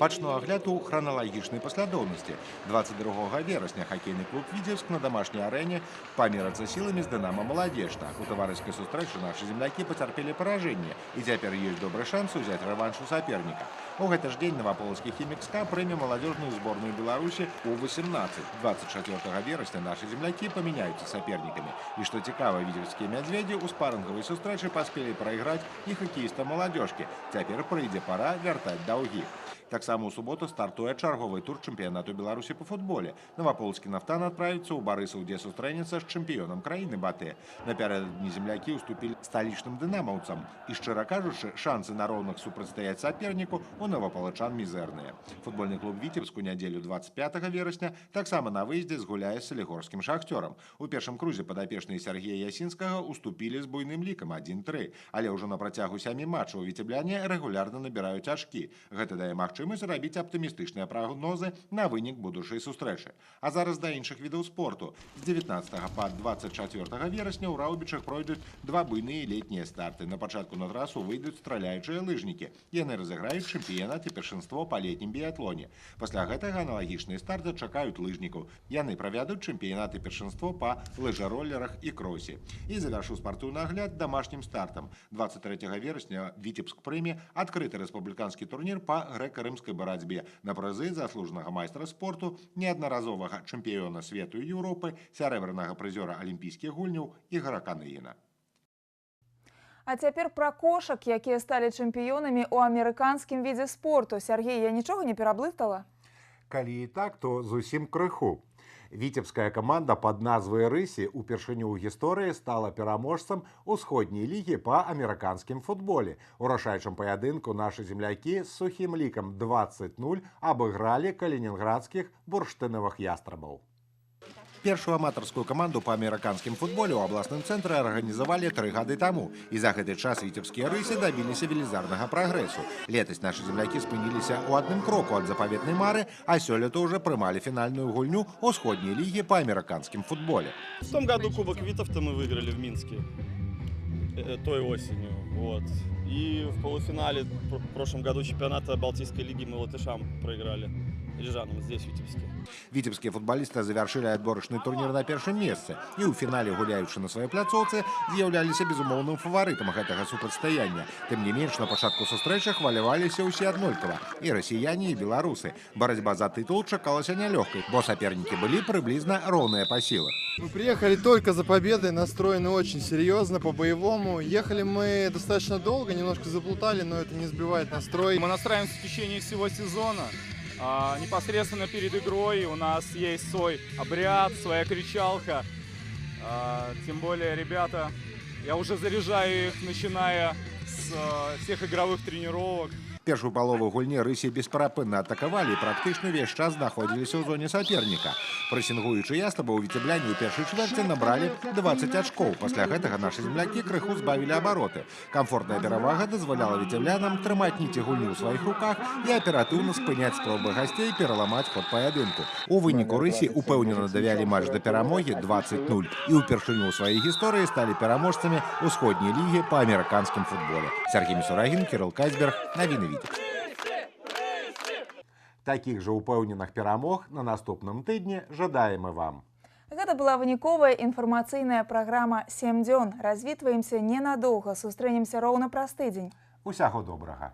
Пачну агляд у храналагічнай паслядоўнасці. 22 верасня хоккейны клуб «Витебск» на домашняй арэне памерацца сіламі з «Дынамо Маладзеж». Так, у таварыскай сустрэчы нашы землякі пацярпелі паражэнне, і цяпер ёсць добры шанс узяць рэванш у саперніка. У гэты ж дзень новополоцкі «Хімік-СКА» прыме маладзёжную зборную Беларусі у 18. 24 верасня нашы землякі памяняюцца сапернікамі. І што цікава, віцебскія мядзведзі ў спарынгавай сустрэчы паспелі прайграць і хакеістам маладзёжкі. Цяпер прыйдзе пара вяртаць даўгі. Таксама ў суботу стартуе чарговы тур чэмпіянату Беларусі по футболе. Новополоцкі «Нафтан» адправіцца ў Барысаў, дзе сустрэнецца з чэмпіёнам краіны Батэ. Напярэдадні землякі ўступілі сталічным дынамаўцам. І, шчыра кажучы, шансы на роўных супрацьстаяць саперніку у новополачан мізэрныя. Футбольны клуб «Витебск» у нядзелю 25 верасня таксама на выездзе згуляе з салігорскім «Шахцёрам». У першым крузе падапечныя Сергея Ясінскага уступілі з буйным лікам 1-3. Але ўжо на працягу 7 матчаў віцебляне рэгулярна набіраюць ачкі. Гэта дае магчымасць рабіць аптымістычныя прагнозы на вынік будучай сустрэчы. А зараз да іншых відаў спорту. З 19 па 24 верасня ў Раўбічах пройдуць 2 буйныя летнія старты. На пачатку на трасу выйдуць страляючыя лыжнікі. Яны разыграюць чэмпіянат і першынство па летнім біятлоне. Пасля гэтага аналагічныя старты чакаюць лыжнікаў. Яны правядуць чэмпіянат і першынство па лыжароллерах і кросе. І завяршу спартыўны агляд домашнім стартам. 23 верасня Витебск прыме адкрыты рэспубліканскі турнір па грэка-рымскай барацьбе на прызы заслужанага майстра спорту, неаднаразовага чэмпіёна свету і Еўропы, сярэбранага прызёра алімпійскіх гульняў Ігора Каныгіна. А цяпер пра кошак, якія сталі чэмпіёнамі ў амерыканскім відзе спорту. Сергей, я нічога не пераблытала? Калі і так, то зусім крыху. Витебская команда под назвай «Рысі» упершыню ў гісторыі стала пераможцам усходняй лігі па амерыканскім футболе. У рашаючым паядынку нашы землякі з сухім лікам 20-0 абыгралі калінінградскіх бурштынавых ястрабаў. Першую аматарскую каманду па амерыканскім футболе ў абласным цэнтры арганізавалі 3 гады таму. І за гэты час віцебскія рысы дабіліся велізарнага прагрэсу. Летась нашы землякі спыніліся ў адным кроку ад запаветнай мары, а сёлета ўжо прымалі фінальную гульню ўсходняй лігі па амерыканскім футболе. В том году Кубок Витовта мы выиграли в Минске той осенью. Вот. И в полуфинале в прошлом году чемпионата Балтийской лиги мы латышам проиграли. Рижанам здесь, в Витебске. Витебские футболисты завершили отборочный турнир на первом месте и у финале, гуляючи на своей пляцовце, з'являлися безумовным фаворитом этого супрацьстаяння. Тем не менш, на початку сустрэчы хваляваліся ўсе аднолькава – и россияне, и белорусы. Борьба за титул чакалася нелегкой, бо соперники были приблизно ровные по силах. Мы приехали только за победой, настроены очень серьезно, по-боевому. Ехали мы достаточно долго, немножко заплутали, но это не сбивает настрой. Мы настраиваемся в течение всего сезона. Непосредственно перед игрой у нас есть свой обряд, своя кричалка. Тем более, ребята, я уже заряжаю их, начиная с всех игровых тренировок. Першую палову гульні рысі бесперапынна атакавалі і практычна ўвесь час знаходзіліся ў зоне соперніка. Прэсінгуючы ястаба, у віцебляне ў першай чвэрці набралі 20 ачкоў. Пасля гэтага нашы землякі крыху збавілі абароты. Камфортная перавага дазваляла віцеблянам трымаць ніці гульні ў сваіх руках і аператыўна спыняць спробы гасцей пераламаць ход паядынку. У выніку рысі упэўнена давялі матч да перамогі 20-0 і ўпершыню ў сваёй гісторыі сталі пераможцамі ўсходняй лігі па амерыканскім футболе. Сергей Мисюрагин, Кирилл Кайсберг. Навіны Витебск. Таких же упэўненых перамог на наступным тыдні жадаем і вам. Гэта была выніковая інфармацыйная праграма «7 дзён». Развітваемся ненадоўга, сустрэнемся роўна праз тыдзень. Усяго добрага.